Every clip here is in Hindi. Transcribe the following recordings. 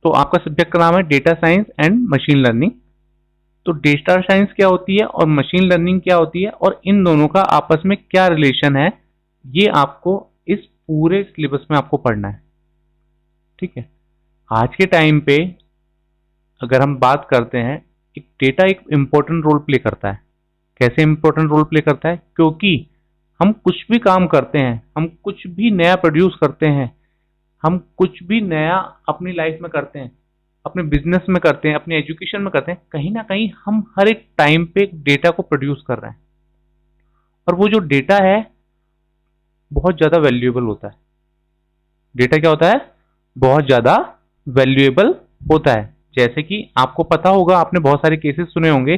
तो आपका सब्जेक्ट का नाम है data science and machine learning. तो डेटा साइंस क्या होती है और मशीन लर्निंग क्या होती है और इन दोनों का आपस में क्या रिलेशन है, ये आपको इस पूरे सिलेबस में आपको पढ़ना है। ठीक है। आज के टाइम पे अगर हम बात करते हैं, एक डेटा एक इम्पोर्टेंट रोल प्ले करता है। कैसे इम्पोर्टेंट रोल प्ले करता है? क्योंकि हम कुछ भी काम करते हैं, हम कुछ भी नया प्रोड्यूस करते हैं, हम कुछ भी नया अपनी लाइफ में करते हैं, अपने बिजनेस में करते हैं, अपने एजुकेशन में करते हैं, कहीं ना कहीं हम हर एक टाइम पे एक डेटा को प्रोड्यूस कर रहे हैं। और वो जो डेटा है बहुत ज्यादा वैल्यूएबल होता है। डेटा क्या होता है? बहुत ज्यादा वैल्यूएबल होता है। जैसे कि आपको पता होगा, आपने बहुत सारे केसेस सुने होंगे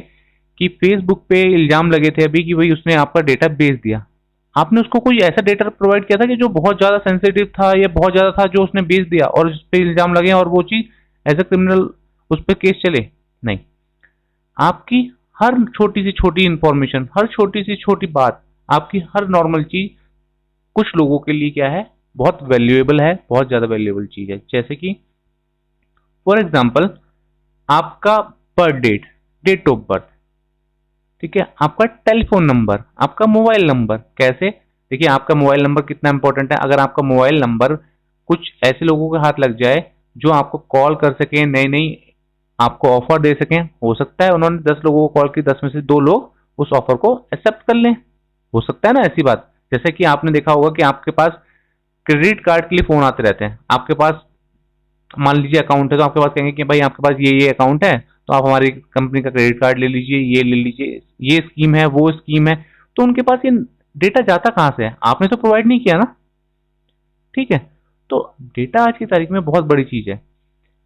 कि फेसबुक पे इल्जाम लगे थे अभी कि भाई उसने आपका डेटा बेच दिया। आपने उसको कोई ऐसा डेटा प्रोवाइड किया था कि जो बहुत ज्यादा सेंसिटिव था या बहुत ज्यादा था, जो उसने बेच दिया और उस पर इल्जाम लगे और वो चीज एज ए क्रिमिनल उस पर केस चले? नहीं। आपकी हर छोटी सी छोटी इंफॉर्मेशन, हर छोटी सी छोटी बात, आपकी हर नॉर्मल चीज कुछ लोगों के लिए क्या है? बहुत वैल्यूएबल है, बहुत ज्यादा वैल्यूएबल चीज है। जैसे कि फॉर एग्जाम्पल आपका birth date, date of birth, ठीक है, आपका टेलीफोन नंबर, आपका मोबाइल नंबर। कैसे? देखिए, आपका मोबाइल नंबर कितना इंपॉर्टेंट है। अगर आपका मोबाइल नंबर कुछ ऐसे लोगों के हाथ लग जाए जो आपको कॉल कर सकें, नई नई आपको ऑफर दे सकें, हो सकता है उन्होंने 10 लोगों को कॉल की, 10 में से 2 लोग उस ऑफर को एक्सेप्ट कर लें। हो सकता है ना ऐसी बात। जैसे कि आपने देखा होगा कि आपके पास क्रेडिट कार्ड के लिए फोन आते रहते हैं। आपके पास मान लीजिए अकाउंट है, तो आपके पास कहेंगे कि भाई आपके पास ये अकाउंट है, तो आप हमारी कंपनी का क्रेडिट कार्ड ले लीजिए, ये ले लीजिए, ये स्कीम है, वो स्कीम है। तो उनके पास ये डेटा जाता कहाँ से है? आपने तो प्रोवाइड नहीं किया ना। ठीक है। तो डेटा आज की तारीख में बहुत बड़ी चीज है।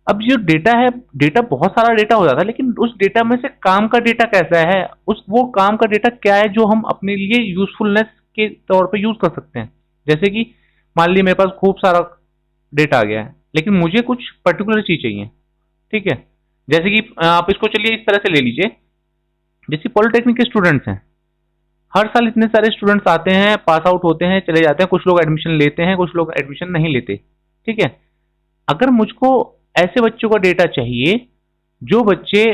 अब जो डेटा है, डेटा बहुत सारा डेटा हो जाता है, लेकिन उस डेटा में से काम का डेटा कैसा है, उस वो काम का डेटा क्या है जो हम अपने लिए यूजफुलनेस के तौर पे यूज कर सकते हैं। जैसे कि मान लीजिए मेरे पास खूब सारा डेटा आ गया है, लेकिन मुझे कुछ पर्टिकुलर चीज चाहिए। ठीक है। जैसे कि आप इसको चलिए इस तरह से ले लीजिए, जैसे पॉलिटेक्निक के स्टूडेंट्स हैं, हर साल इतने सारे स्टूडेंट्स आते हैं, पास आउट होते हैं, चले जाते हैं, कुछ लोग एडमिशन लेते हैं, कुछ लोग एडमिशन नहीं लेते। ठीक है। अगर मुझको ऐसे बच्चों का डेटा चाहिए जो बच्चे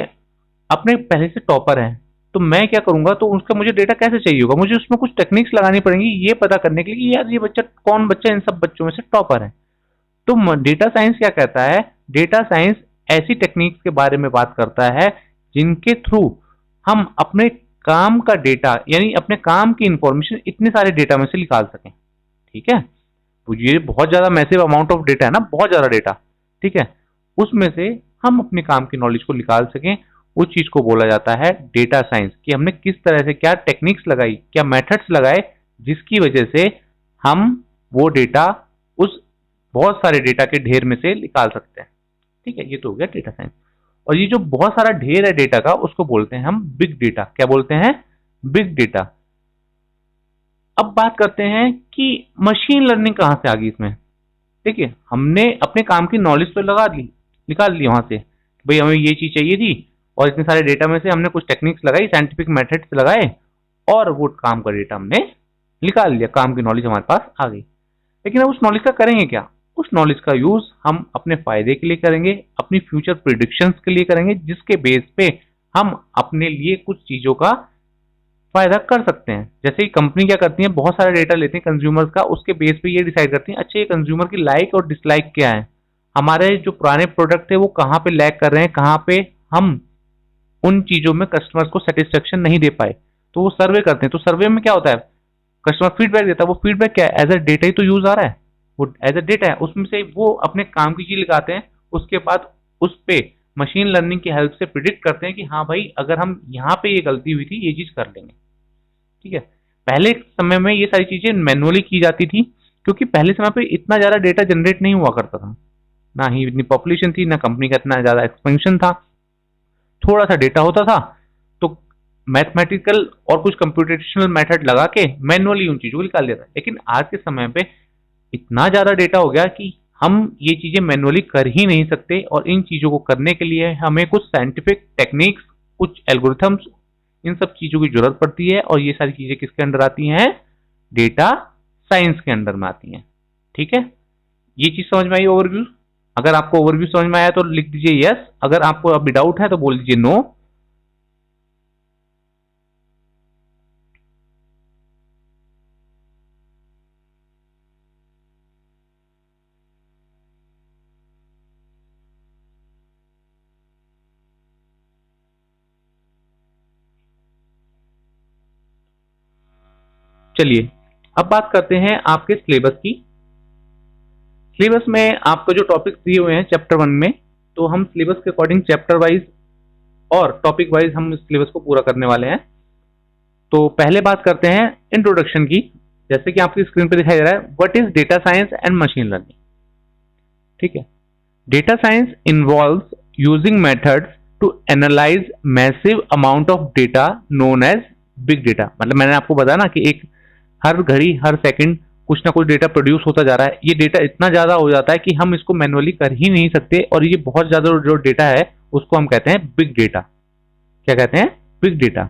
अपने पहले से टॉपर हैं, तो मैं क्या करूंगा? तो उसका मुझे डेटा कैसे चाहिए होगा? मुझे उसमें कुछ टेक्निक्स लगानी पड़ेंगी ये पता करने के लिए कि यार ये बच्चा कौन बच्चा इन सब बच्चों में से टॉपर है। तो डेटा साइंस क्या कहता है? डेटा साइंस ऐसी टेक्निक्स के बारे में बात करता है जिनके थ्रू हम अपने काम का डेटा, यानी अपने काम की इंफॉर्मेशन इतने सारे डेटा में से निकाल सकें। ठीक है। तो ये बहुत ज्यादा मैसिव अमाउंट ऑफ डेटा है ना, बहुत ज्यादा डेटा। ठीक है। उसमें से हम अपने काम की नॉलेज को निकाल सकें, उस चीज को बोला जाता है डेटा साइंस। कि हमने किस तरह से क्या टेक्निक्स लगाई, क्या मेथड्स लगाए, जिसकी वजह से हम वो डेटा उस बहुत सारे डेटा के ढेर में से निकाल सकते हैं। ठीक है। ये तो हो गया डेटा साइंस। और ये जो बहुत सारा ढेर है डेटा का, उसको बोलते हैं हम बिग डेटा। क्या बोलते हैं? Big data. अब बात करते हैं कि मशीन लर्निंग कहां से आ गई इसमें। देखिए, हमने अपने काम की नॉलेज तो लगा ली, निकाल ली वहां से, भाई हमें ये चीज चाहिए थी, और इतने सारे डेटा में से हमने कुछ टेक्निक्स लगाई, साइंटिफिक मेथड्स लगाए, और वो काम का डेटा हमने निकाल लिया, काम की नॉलेज हमारे पास आ गई। लेकिन अब उस नॉलेज का करेंगे क्या? उस नॉलेज का यूज हम अपने फायदे के लिए करेंगे, अपनी फ्यूचर प्रिडिक्शंस के लिए करेंगे, जिसके बेस पे हम अपने लिए कुछ चीजों का फायदा कर सकते हैं। जैसे कि कंपनी क्या करती है, बहुत सारा डेटा लेते हैं कंज्यूमर्स का, उसके बेस पे ये डिसाइड करती है अच्छा ये कंज्यूमर की लाइक और डिसलाइक क्या है, हमारे जो पुराने प्रोडक्ट थे वो कहाँ पे लैग कर रहे हैं, कहाँ पे हम उन चीजों में कस्टमर्स को सेटिस्फेक्शन नहीं दे पाए। तो वो सर्वे करते हैं। तो सर्वे में क्या होता है? कस्टमर फीडबैक देता है। वो फीडबैक क्या है? एज अ डेटा ही तो यूज आ रहा है, वो एज अ डेटा है, उसमें से वो अपने काम की चीज लगाते हैं। उसके बाद उस पे मशीन लर्निंग की हेल्प से प्रिडिक्ट करते हैं कि हाँ भाई अगर हम यहाँ पे ये गलती हुई थी, ये चीज कर लेंगे। ठीक है। पहले समय में ये सारी चीजें मैनुअली की जाती थी, क्योंकि पहले समय पे इतना ज्यादा डेटा जनरेट नहीं हुआ करता था, ना ही इतनी पॉपुलेशन थी, ना कंपनी का इतना ज्यादा एक्सपेंशन था, थोड़ा सा डेटा होता था। तो मैथमेटिकल और कुछ कंप्यूटेशनल मेथड लगा के मैनुअली उन चीजों को निकाल देता है। लेकिन आज के समय पे इतना ज्यादा डेटा हो गया कि हम ये चीजें मैनुअली कर ही नहीं सकते, और इन चीजों को करने के लिए हमें कुछ साइंटिफिक टेक्निक्स, कुछ एल्गोरिथम्स, इन सब चीजों की जरूरत पड़ती है। और ये सारी चीजें किसके अंडर आती हैं? डेटा साइंस के अंडर में आती हैं। ठीक है। ये चीज समझ में आई ओवरव्यू? अगर आपको ओवरव्यू समझ में आया तो लिख दीजिए यस, अगर आपको अभी डाउट है तो बोल दीजिए नो। चलिए अब बात करते हैं आपके सिलेबस की। सिलेबस में आपको जो टॉपिक्स दिए हुए हैं चैप्टर 1 में, तो हम सिलेबस के अकॉर्डिंग चैप्टर वाइज और टॉपिक वाइज हम सिलेबस को पूरा करने वाले हैं। तो पहले बात करते हैं इंट्रोडक्शन की। जैसे कि आपकी स्क्रीन पर दिखाई दे रहा है, what is data science and machine learning. ठीक है, data science involves using methods to analyse massive amount of data known as big data. मतलब मैंने आपको बताया ना कि एक हर घड़ी हर सेकंड कुछ ना कुछ डेटा प्रोड्यूस होता जा रहा है। ये डेटा इतना ज्यादा हो जाता है कि हम इसको मैनुअली कर ही नहीं सकते, और ये बहुत ज्यादा जो डेटा है उसको हम कहते हैं बिग डेटा। क्या कहते हैं? Big data.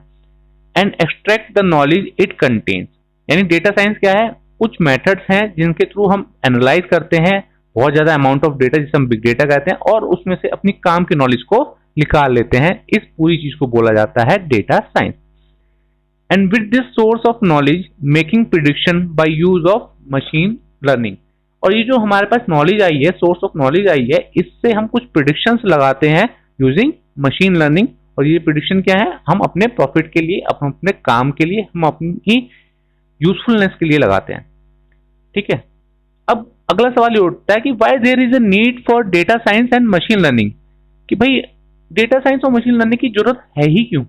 And extract the knowledge it contains. यानी डेटा साइंस क्या है? कुछ मेथड्स हैं जिनके थ्रू हम एनालाइज करते हैं बहुत ज्यादा अमाउंट ऑफ डेटा, जिसे हम बिग डेटा कहते हैं, और उसमें से अपनी काम की नॉलेज को निकाल लेते हैं। इस पूरी चीज को बोला जाता है data science. And with this source of knowledge making prediction by use of machine learning. और ये जो हमारे पास नॉलेज आई है, सोर्स ऑफ नॉलेज आई है, इससे हम कुछ प्रिडिक्शंस लगाते हैं यूजिंग मशीन लर्निंग। और ये प्रिडिक्शन क्या है? हम अपने प्रॉफिट के लिए, अपने काम के लिए, हम अपनी यूजफुलनेस के लिए लगाते हैं। ठीक है, अब अगला सवाल ये उठता है कि why there is a need for data science and machine learning. कि भाई डेटा साइंस और मशीन लर्निंग की जरूरत है ही क्यों?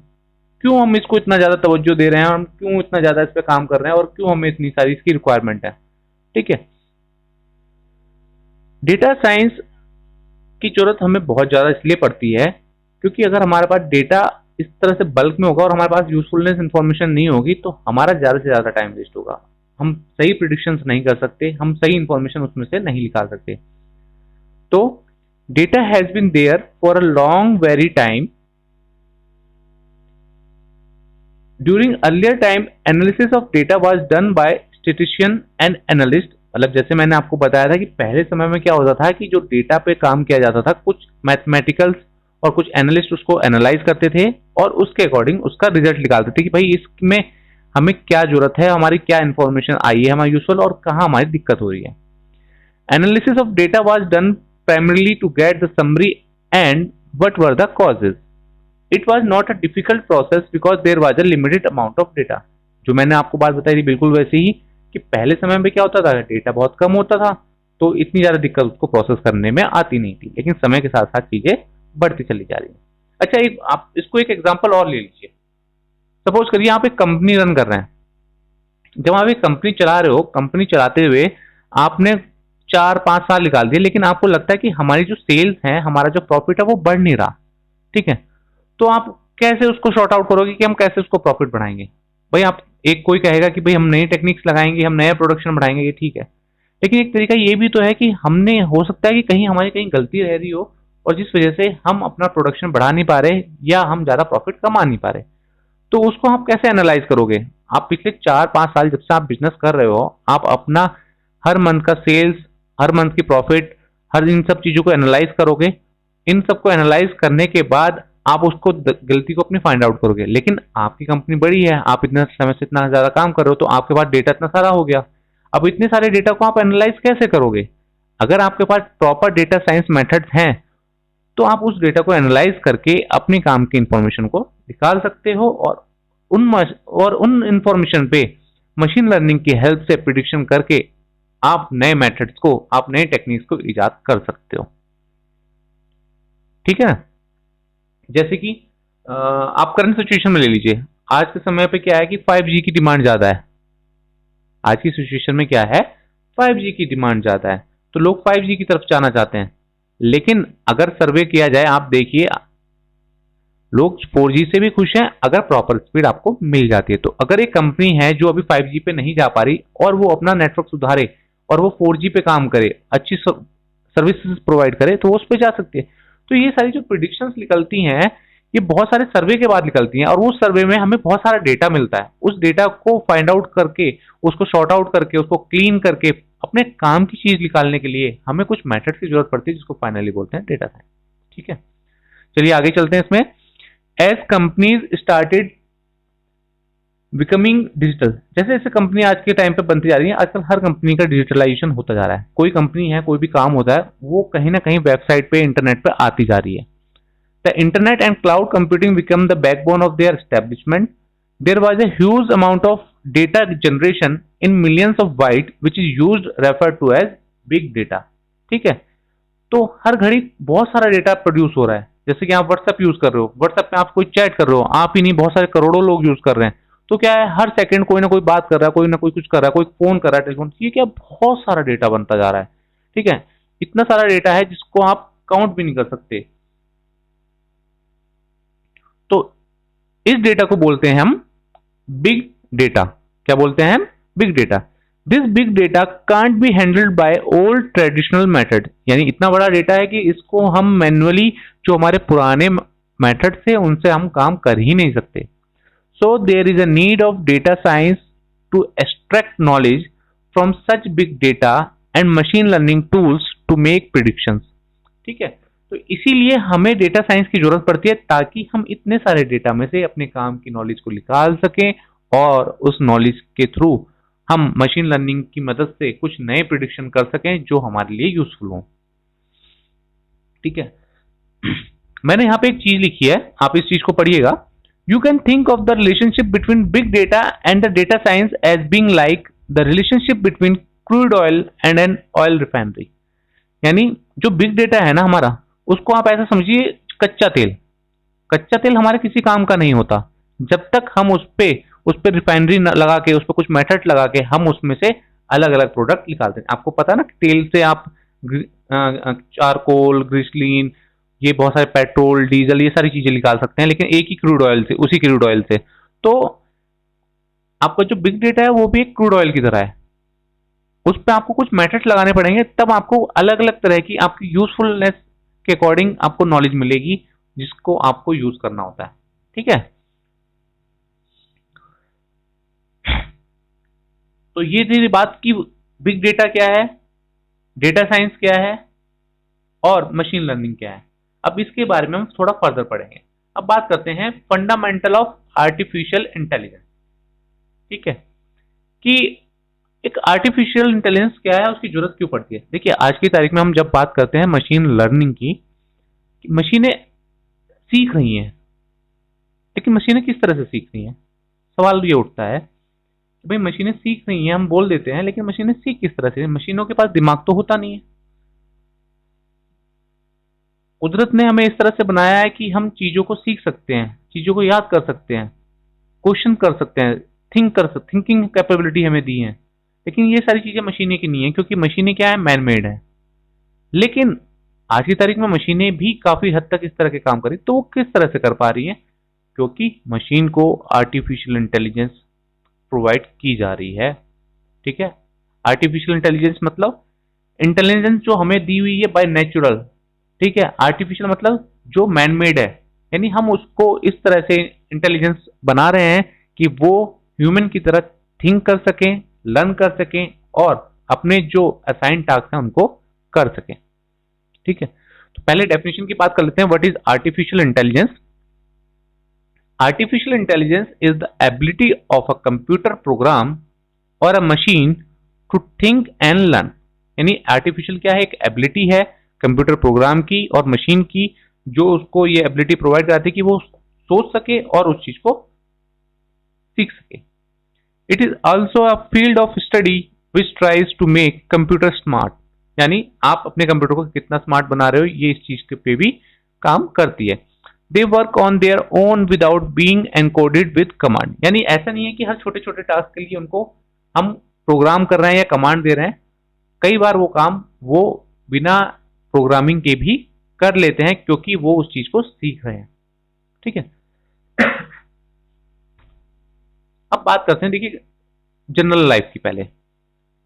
क्यों हम इसको इतना ज्यादा तवज्जो दे रहे हैं, हम क्यों इतना ज्यादा इस पे काम कर रहे हैं, और क्यों हमें इतनी सारी इसकी रिक्वायरमेंट है? ठीक है, डेटा साइंस की जरूरत हमें बहुत ज्यादा इसलिए पड़ती है क्योंकि अगर हमारे पास डेटा इस तरह से बल्क में होगा और हमारे पास यूजफुलनेस इंफॉर्मेशन नहीं होगी तो हमारा ज्यादा से ज्यादा टाइम वेस्ट होगा। हम सही प्रिडिक्शंस नहीं कर सकते, हम सही इंफॉर्मेशन उसमें से नहीं निकाल सकते। तो data has been there for a long very time. During earlier time analysis of data was done by statistician and analyst. मतलब जैसे मैंने आपको बताया था कि पहले समय में क्या होता था कि जो डेटा पे काम किया जाता था, कुछ मैथमेटिकल्स और कुछ एनालिस्ट उसको एनालाइज करते थे और उसके अकॉर्डिंग उसका रिजल्ट निकालते थे कि भाई इसमें हमें क्या जरूरत है, हमारी क्या इंफॉर्मेशन आई है हमारी यूजफुल, और कहाँ हमारी दिक्कत हो रही है। Analysis of data was done primarily to get the summary and what were the causes. It was not a difficult process because there was a limited amount of data. जो मैंने आपको बात बताई थी बिल्कुल वैसे ही कि पहले समय में क्या होता था, डेटा बहुत कम होता था तो इतनी ज्यादा दिक्कत उसको प्रोसेस करने में आती नहीं थी, लेकिन समय के साथ साथ चीजें बढ़ती चली जा रही है। अच्छा, आप इसको एक एग्जांपल और ले लीजिए। सपोज करिए आप एक कंपनी रन कर रहे हैं। जब आप एक कंपनी चला रहे हो, कंपनी चलाते हुए आपने 4-5 साल निकाल दिए, लेकिन आपको लगता है कि हमारी जो सेल्स है, हमारा जो प्रॉफिट है वो बढ़ नहीं रहा। ठीक है, तो आप कैसे उसको शॉर्ट आउट करोगे कि हम कैसे उसको प्रॉफिट बढ़ाएंगे? भाई आप एक कोई कहेगा कि भाई हम नई टेक्निक्स लगाएंगे, हम नया प्रोडक्शन बढ़ाएंगे, ये ठीक है, लेकिन एक तरीका ये भी तो है कि हमने, हो सकता है कि कहीं हमारी कहीं गलती रह रही हो और जिस वजह से हम अपना प्रोडक्शन बढ़ा नहीं पा रहे या हम ज्यादा प्रॉफिट कमा नहीं पा रहे। तो उसको आप कैसे एनालाइज करोगे? आप पिछले 4-5 साल जब से आप बिजनेस कर रहे हो, आप अपना हर मंथ का सेल्स, हर मंथ की प्रॉफिट, हर इन सब चीजों को एनालाइज करोगे। इन सबको एनालाइज करने के बाद आप उसको गलती को अपनी फाइंड आउट करोगे। लेकिन आपकी कंपनी बड़ी है, आप इतने समय से इतना ज्यादा काम कर रहे हो, तो आपके पास डेटा इतना सारा हो गया। अब इतने सारे डेटा को आप एनालाइज कैसे करोगे? अगर आपके पास प्रॉपर डेटा साइंस मेथड्स हैं तो आप उस डेटा को एनालाइज करके अपने काम की इंफॉर्मेशन को निकाल सकते हो और उन इंफॉर्मेशन पे मशीन लर्निंग की हेल्प से प्रिडिक्शन करके आप नए मेथड्स को, आप नए टेक्निक्स को इजाद कर सकते हो। ठीक है, जैसे कि आप करंट सिचुएशन में ले लीजिए। आज के समय पे क्या है कि 5G की डिमांड ज्यादा है। आज की सिचुएशन में क्या है, 5G की डिमांड ज्यादा है, तो लोग 5G की तरफ जाना चाहते हैं। लेकिन अगर सर्वे किया जाए, आप देखिए लोग 4G से भी खुश हैं अगर प्रॉपर स्पीड आपको मिल जाती है। तो अगर एक कंपनी है जो अभी 5G पे नहीं जा पा रही और वो अपना नेटवर्क सुधारे और वो 4G पे काम करे, अच्छी सर्विसेज प्रोवाइड करे, तो वो उस पर जा सकती है। तो ये सारी जो प्रिडिक्शंस निकलती हैं, ये बहुत सारे सर्वे के बाद निकलती हैं, और उस सर्वे में हमें बहुत सारा डेटा मिलता है। उस डेटा को फाइंड आउट करके, उसको शॉर्ट आउट करके, उसको क्लीन करके अपने काम की चीज निकालने के लिए हमें कुछ मेथड की जरूरत पड़ती है, जिसको फाइनली बोलते हैं डेटा साइंस। ठीक है, चलिए आगे चलते हैं इसमें। As companies started becoming digital, जैसे जैसे कंपनी आज के टाइम पे बनती जा रही है, आजकल हर कंपनी का डिजिटलाइजेशन होता जा रहा है। कोई कंपनी है, कोई भी काम होता है, वो कहीं ना कहीं वेबसाइट पे, इंटरनेट पे आती जा रही है। The internet and cloud computing become the backbone of their establishment. There was a huge amount of data generation in millions of bytes which is used referred to as big data। ठीक है, तो हर घड़ी बहुत सारा डेटा प्रोड्यूस हो रहा है। जैसे कि आप व्हाट्सएप यूज कर रहे हो, व्हाट्सएप पे आप कोई चैट कर रहे हो, आप ही नहीं बहुत सारे करोड़ों लोग यूज कर रहे हैं। तो क्या है, हर सेकंड कोई ना कोई बात कर रहा है, कोई ना कोई कुछ कर रहा है, कोई फोन कर रहा है, टेलीफोन। ये क्या, बहुत सारा डेटा बनता जा रहा है। ठीक है, इतना सारा डेटा है जिसको आप काउंट भी नहीं कर सकते। तो इस डेटा को बोलते हैं हम बिग डेटा। क्या बोलते हैं हम? Big data. This big data can't be handled by old traditional method, यानी इतना बड़ा डेटा है कि इसको हम मैन्युअली, जो हमारे पुराने मेथड थे, उनसे हम काम कर ही नहीं सकते। So there is a need of data science to extract knowledge from such big data and machine learning tools to make predictions. ठीक है, तो इसीलिए हमें डेटा साइंस की जरूरत पड़ती है, ताकि हम इतने सारे डेटा में से अपने काम की नॉलेज को निकाल सकें और उस नॉलेज के थ्रू हम मशीन लर्निंग की मदद से कुछ नए प्रिडिक्शन कर सकें जो हमारे लिए यूजफुल हों। ठीक है, मैंने यहाँ पे एक चीज लिखी है, आप इस चीज को पढ़िएगा। You can think of the relationship between big data and the data science as being like the relationship between crude oil and an oil refinery. यानी जो बिग डेटा है ना हमारा, उसको आप ऐसा समझिए, कच्चा तेल। कच्चा तेल हमारे किसी काम का नहीं होता जब तक हम उस पे रिफाइनरी लगा के, उस पर कुछ मेथड लगा के हम उसमें से अलग अलग प्रोडक्ट निकालते हैं। आपको पता है ना, तेल से आप चारकोल, ग्लिसरीन, ये बहुत सारे पेट्रोल, डीजल, ये सारी चीजें निकाल सकते हैं, लेकिन एक ही क्रूड ऑयल से, उसी क्रूड ऑयल से। तो आपका जो बिग डेटा है वो भी एक क्रूड ऑयल की तरह है। उस पर आपको कुछ मेथड लगाने पड़ेंगे, तब आपको अलग अलग तरह की, आपकी यूजफुलनेस के अकॉर्डिंग आपको नॉलेज मिलेगी, जिसको आपको यूज करना होता है। ठीक है, तो ये थी बात की बिग डेटा क्या है, डेटा साइंस क्या है और मशीन लर्निंग क्या है। अब इसके बारे में हम थोड़ा फर्दर पढ़ेंगे। अब बात करते हैं फंडामेंटल ऑफ आर्टिफिशियल इंटेलिजेंस। ठीक है, कि एक आर्टिफिशियल इंटेलिजेंस क्या है, उसकी जरूरत क्यों पड़ती है। देखिए, आज की तारीख में हम जब बात करते हैं मशीन लर्निंग की, मशीनें सीख रही हैं, लेकिन मशीनें किस तरह से सीख रही हैं, सवाल ये उठता है कि भाई मशीनें सीख रही हैं, हम बोल देते हैं, लेकिन मशीनें सीख किस तरह से? मशीनों के पास दिमाग तो होता नहीं है। कुदरत ने हमें इस तरह से बनाया है कि हम चीजों को सीख सकते हैं, चीजों को याद कर सकते हैं, क्वेश्चन कर सकते हैं, थिंकिंग कैपेबिलिटी हमें दी है। लेकिन ये सारी चीजें मशीनें की नहीं है, क्योंकि मशीनें क्या है, मैन मेड है। लेकिन आज की तारीख में मशीनें भी काफी हद तक इस तरह के काम करी, तो वो किस तरह से कर पा रही है? क्योंकि मशीन को आर्टिफिशियल इंटेलिजेंस प्रोवाइड की जा रही है। ठीक है, आर्टिफिशियल इंटेलिजेंस मतलब इंटेलिजेंस जो हमें दी हुई है बाय नेचुरल। ठीक है, आर्टिफिशियल मतलब जो मैन मेड है, यानी हम उसको इस तरह से इंटेलिजेंस बना रहे हैं कि वो ह्यूमन की तरह थिंक कर सकें, लर्न कर सकें और अपने जो असाइन टास्क हैं उनको कर सकें। ठीक है, तो पहले डेफिनेशन की बात कर लेते हैं। What is artificial intelligence? Artificial intelligence is the ability of a computer program or a machine to think and learn। यानी आर्टिफिशियल क्या है, एक एबिलिटी है कंप्यूटर प्रोग्राम की और मशीन की, जो उसको ये एबिलिटी प्रोवाइड कराती है कि वो सोच सके और उस चीज को सीख सके। It is also a field of study which tries to make computer smart. यानी आप अपने कंप्यूटर को कितना स्मार्ट बना रहे हो, ये इस चीज पे भी काम करती है। They work on their own without being encoded with command। यानी ऐसा नहीं है कि हर छोटे छोटे टास्क के लिए उनको हम प्रोग्राम कर रहे हैं या कमांड दे रहे हैं। कई बार वो काम वो बिना प्रोग्रामिंग के भी कर लेते हैं, क्योंकि वो उस चीज को सीख रहे हैं। ठीक है, अब बात करते हैं, देखिए जनरल लाइफ की। पहले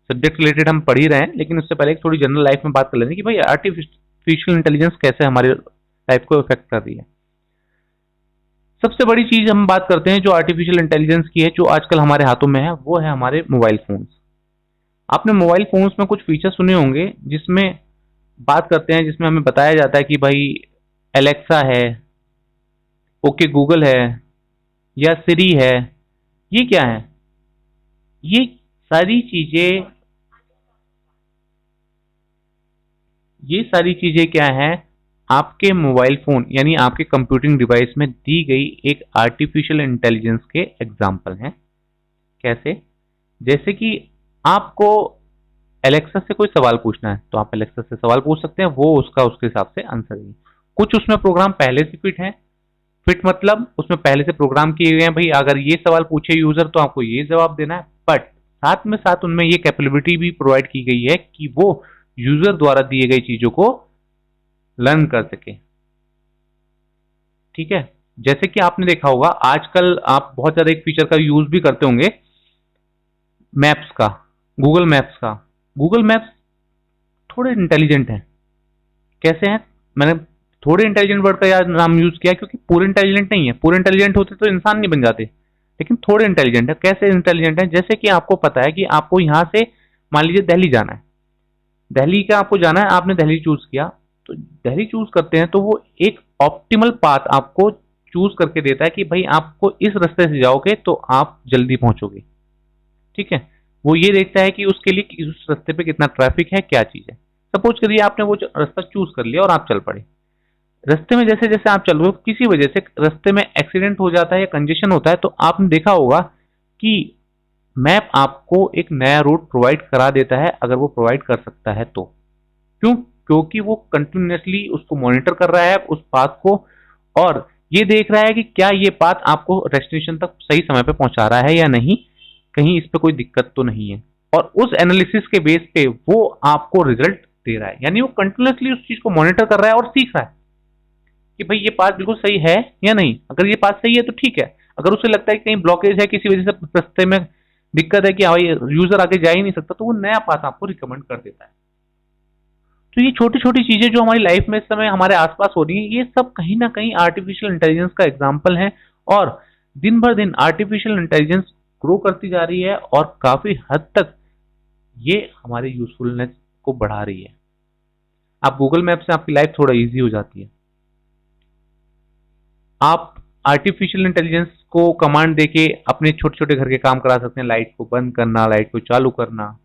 सब्जेक्ट रिलेटेड हम पढ़ ही रहे हैं, लेकिन उससे पहले थोड़ी जनरल लाइफ में बात कर लेते हैं कि भाई आर्टिफिशियल इंटेलिजेंस कैसे हमारी लाइफ को इफेक्ट कर रही है। सबसे बड़ी चीज हम बात करते हैं जो आर्टिफिशियल इंटेलिजेंस की है, जो आजकल हमारे हाथों में है, वो है हमारे मोबाइल फोन्स। आपने मोबाइल फोन्स में कुछ फीचर सुने होंगे जिसमें बात करते हैं, जिसमें हमें बताया जाता है कि भाई एलेक्सा है, ओके गूगल है, या सिरी है। ये क्या है? ये सारी चीजें ये सारी चीजें क्या है? आपके मोबाइल फोन यानी आपके कंप्यूटिंग डिवाइस में दी गई एक आर्टिफिशियल इंटेलिजेंस के एग्जाम्पल हैं। कैसे? जैसे कि आपको एलेक्सा से कोई सवाल पूछना है तो आप एलेक्सा से सवाल पूछ सकते हैं, वो उसके हिसाब से आंसर देगी। कुछ उसमें प्रोग्राम पहले से फिट है। फिट मतलब उसमें पहले से प्रोग्राम किए गए हैं, भाई अगर ये सवाल पूछे यूजर तो आपको ये जवाब देना है। बट साथ में साथ उनमें ये कैपेबिलिटी भी प्रोवाइड की गई है कि वो यूजर द्वारा दिए गई चीजों को लर्न कर सके। ठीक है, जैसे कि आपने देखा होगा आजकल आप बहुत ज्यादा एक फीचर का यूज भी करते होंगे, मैप्स का, गूगल मैप्स का। गूगल मैप्स थोड़े इंटेलिजेंट हैं। कैसे हैं? मैंने थोड़े इंटेलिजेंट वर्ड का यार नाम यूज किया क्योंकि पूरे इंटेलिजेंट नहीं है। पूरे इंटेलिजेंट होते तो इंसान नहीं बन जाते, लेकिन थोड़े इंटेलिजेंट है। कैसे इंटेलिजेंट है? जैसे कि आपको पता है कि आपको यहां से मान लीजिए दिल्ली जाना है, दिल्ली का आपको जाना है, आपने दिल्ली चूज किया, तो दिल्ली चूज करते हैं तो वो एक ऑप्टिमल पाथ आपको चूज करके देता है कि भाई आपको इस रास्ते से जाओगे तो आप जल्दी पहुंचोगे। ठीक है, वो ये देखता है कि उसके लिए उस रास्ते पे कितना ट्रैफिक है, क्या चीज है। सपोज करिए आपने वो रास्ता चूज कर लिया और आप चल पड़े। रास्ते में जैसे जैसे आप चल रहे हो किसी वजह से रास्ते में एक्सीडेंट हो जाता है या कंजेशन होता है, तो आपने देखा होगा कि मैप आपको एक नया रूट प्रोवाइड करा देता है, अगर वो प्रोवाइड कर सकता है तो। क्यों? क्योंकि वो कंटिन्यूसली उसको मॉनिटर कर रहा है उस पाथ को, और ये देख रहा है कि क्या ये पाथ आपको डेस्टिनेशन तक सही समय पे पहुंचा रहा है या नहीं, कहीं इस पे कोई दिक्कत तो नहीं है। और उस एनालिसिस के बेस पे वो आपको रिजल्ट दे रहा है, यानी वो कंटिन्यूसली उस चीज को मॉनिटर कर रहा है और सीख रहा है कि भाई ये पाथ बिल्कुल सही है या नहीं। अगर ये पाथ सही है तो ठीक है, अगर उसे लगता है कि कहीं ब्लॉकेज है, किसी वजह से रास्ते में दिक्कत है कि हाँ यूजर आगे जा ही नहीं सकता, तो वो नया पाथ आपको रिकमेंड कर देता है। तो ये छोटी छोटी चीजें जो हमारी लाइफ में इस समय हमारे आसपास हो रही है, ये सब कहीं ना कहीं आर्टिफिशियल इंटेलिजेंस का एग्जाम्पल है। और दिन भर दिन आर्टिफिशियल इंटेलिजेंस ग्रो करती जा रही है और काफी हद तक ये हमारे यूजफुलनेस को बढ़ा रही है। आप गूगल मैप से आपकी लाइफ थोड़ा इजी हो जाती है। आप आर्टिफिशियल इंटेलिजेंस को कमांड देके अपने छोटे छोटे घर के काम करा सकते हैं, लाइट को बंद करना, लाइट को चालू करना।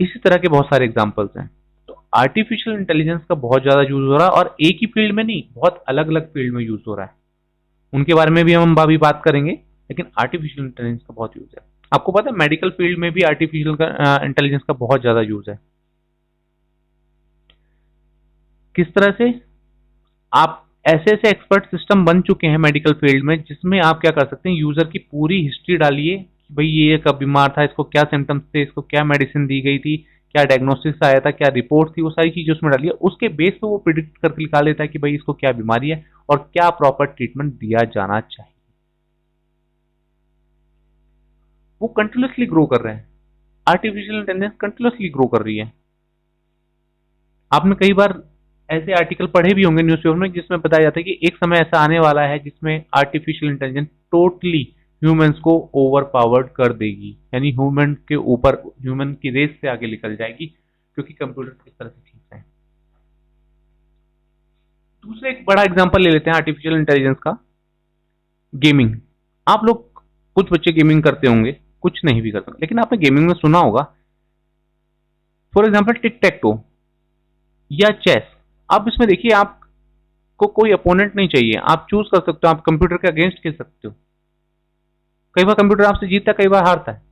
इसी तरह के बहुत सारे एग्जांपल्स हैं। तो आर्टिफिशियल इंटेलिजेंस का बहुत ज्यादा यूज हो रहा है, और एक ही फील्ड में नहीं, बहुत अलग अलग फील्ड में यूज हो रहा है। उनके बारे में भी हम अभी बात करेंगे, लेकिन आर्टिफिशियल इंटेलिजेंस का बहुत यूज है। आपको पता है मेडिकल फील्ड में भी आर्टिफिशियल इंटेलिजेंस का बहुत ज्यादा यूज है। किस तरह से? आप ऐसे ऐसे एक्सपर्ट सिस्टम बन चुके हैं मेडिकल फील्ड में, जिसमें आप क्या कर सकते हैं, यूजर की पूरी हिस्ट्री डालिए कि भाई ये कब बीमार था, इसको क्या सिम्टम्स थे, इसको क्या मेडिसिन दी गई थी, क्या डायग्नोस्टिक्स आया था, क्या रिपोर्ट थी, वो सारी चीजें उसमें डालिए। उसके बेस पे वो प्रिडिक्ट करके निकाल लेता है कि भाई इसको क्या बीमारी है और क्या प्रॉपर ट्रीटमेंट दिया जाना चाहिए। वो कंटिन्यूसली ग्रो कर रहे हैं, आर्टिफिशियल इंटेलिजेंस कंटिन्यूसली ग्रो कर रही है। आपने कई बार ऐसे आर्टिकल पढ़े भी होंगे न्यूज़पेपर में, जिसमें बताया जाता है कि एक समय ऐसा आने वाला है जिसमें आर्टिफिशियल इंटेलिजेंस टोटली ह्यूमंस को ओवर पावर्ड कर देगी, यानी ह्यूमन के ऊपर, ह्यूमन की रेस से आगे निकल जाएगी, क्योंकि कंप्यूटर इस तरह से ठीक है। दूसरा एक बड़ा एग्जांपल ले लेते हैं आर्टिफिशियल इंटेलिजेंस का, गेमिंग। आप लोग, कुछ बच्चे गेमिंग करते होंगे, कुछ नहीं भी करते होंगे, लेकिन आपने गेमिंग में सुना होगा for example tick tac to या चेस। आप इसमें देखिए, आपको कोई अपोनेंट नहीं चाहिए, आप चूज कर सकते हो, आप कंप्यूटर के अगेंस्ट खेल सकते हो। कई बार कंप्यूटर आपसे जीतता है, कई बार हारता है।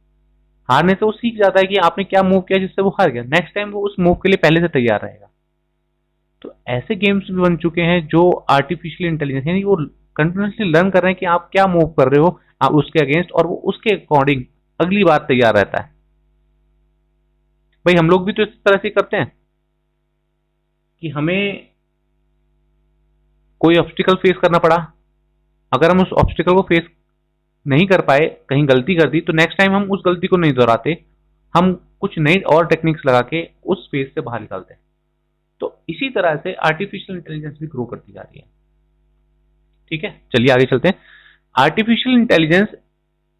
हारने से वो सीख जाता है कि आपने क्या मूव किया जिससे वो हार गया, नेक्स्ट टाइम वो उस मूव के लिए पहले से तैयार रहेगा। तो ऐसे गेम्स भी बन चुके हैं जो आर्टिफिशियल इंटेलिजेंस, यानी वो कंटिन्यूसली लर्न कर रहे हैं कि आप क्या मूव कर रहे हो, आप उसके अगेंस्ट, और वो उसके अकॉर्डिंग अगली बार तैयार रहता है। भाई हम लोग भी तो इस तरह से करते हैं कि हमें कोई ऑब्स्टिकल फेस करना पड़ा, अगर हम उस ऑब्स्टिकल को फेस नहीं कर पाए, कहीं गलती कर दी, तो नेक्स्ट टाइम हम उस गलती को नहीं दोहराते, हम कुछ नई और टेक्निक्स लगा के उस फेस से बाहर निकालते हैं। तो इसी तरह से आर्टिफिशियल इंटेलिजेंस भी ग्रो करती जा रही है। ठीक है, चलिए आगे चलते हैं। Artificial intelligence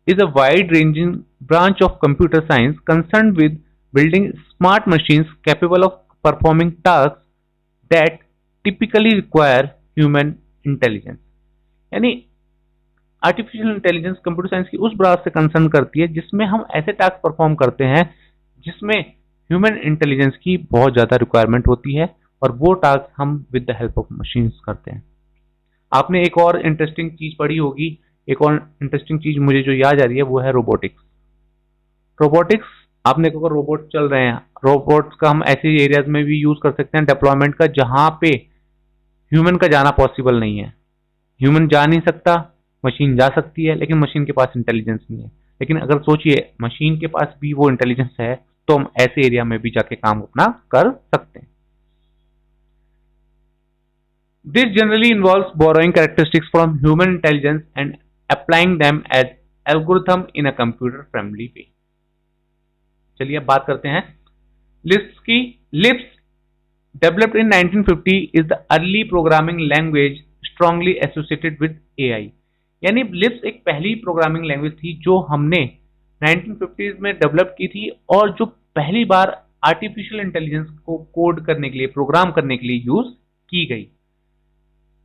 is a wide-ranging branch of computer science concerned with building smart machines capable of performing tasks that typically require human intelligence. यानी आर्टिफिशियल इंटेलिजेंस कंप्यूटर साइंस की उस ब्रांच से कंसर्न करती है जिसमें हम ऐसे टास्क परफॉर्म करते हैं जिसमें ह्यूमन इंटेलिजेंस की बहुत ज़्यादा रिक्वायरमेंट होती है, और वो टास्क हम with the help of machines करते हैं। आपने एक और इंटरेस्टिंग चीज पढ़ी होगी, एक और इंटरेस्टिंग चीज मुझे जो याद आ रही है वो है रोबोटिक्स। रोबोटिक्स, आपने अगर रोबोट चल रहे हैं, रोबोट्स का हम ऐसे एरियाज में भी यूज कर सकते हैं डेप्लॉयमेंट का जहां पे ह्यूमन का जाना पॉसिबल नहीं है। ह्यूमन जा नहीं सकता, मशीन जा सकती है, लेकिन मशीन के पास इंटेलिजेंस नहीं है। लेकिन अगर सोचिए मशीन के पास भी वो इंटेलिजेंस है तो हम ऐसे एरिया में भी जाके काम अपना कर सकते हैं। This generally involves borrowing characteristics from human intelligence and applying them as algorithm in a computer friendly way. चलिए अब बात करते हैं लिस्प की। Lisp developed in 1950 is the early programming language strongly associated with AI. यानी लिस्प एक पहली प्रोग्रामिंग लैंग्वेज थी जो हमने 1950s में डेवलप की थी और जो पहली बार आर्टिफिशियल इंटेलिजेंस को कोड करने के लिए, प्रोग्राम करने के लिए यूज की गई।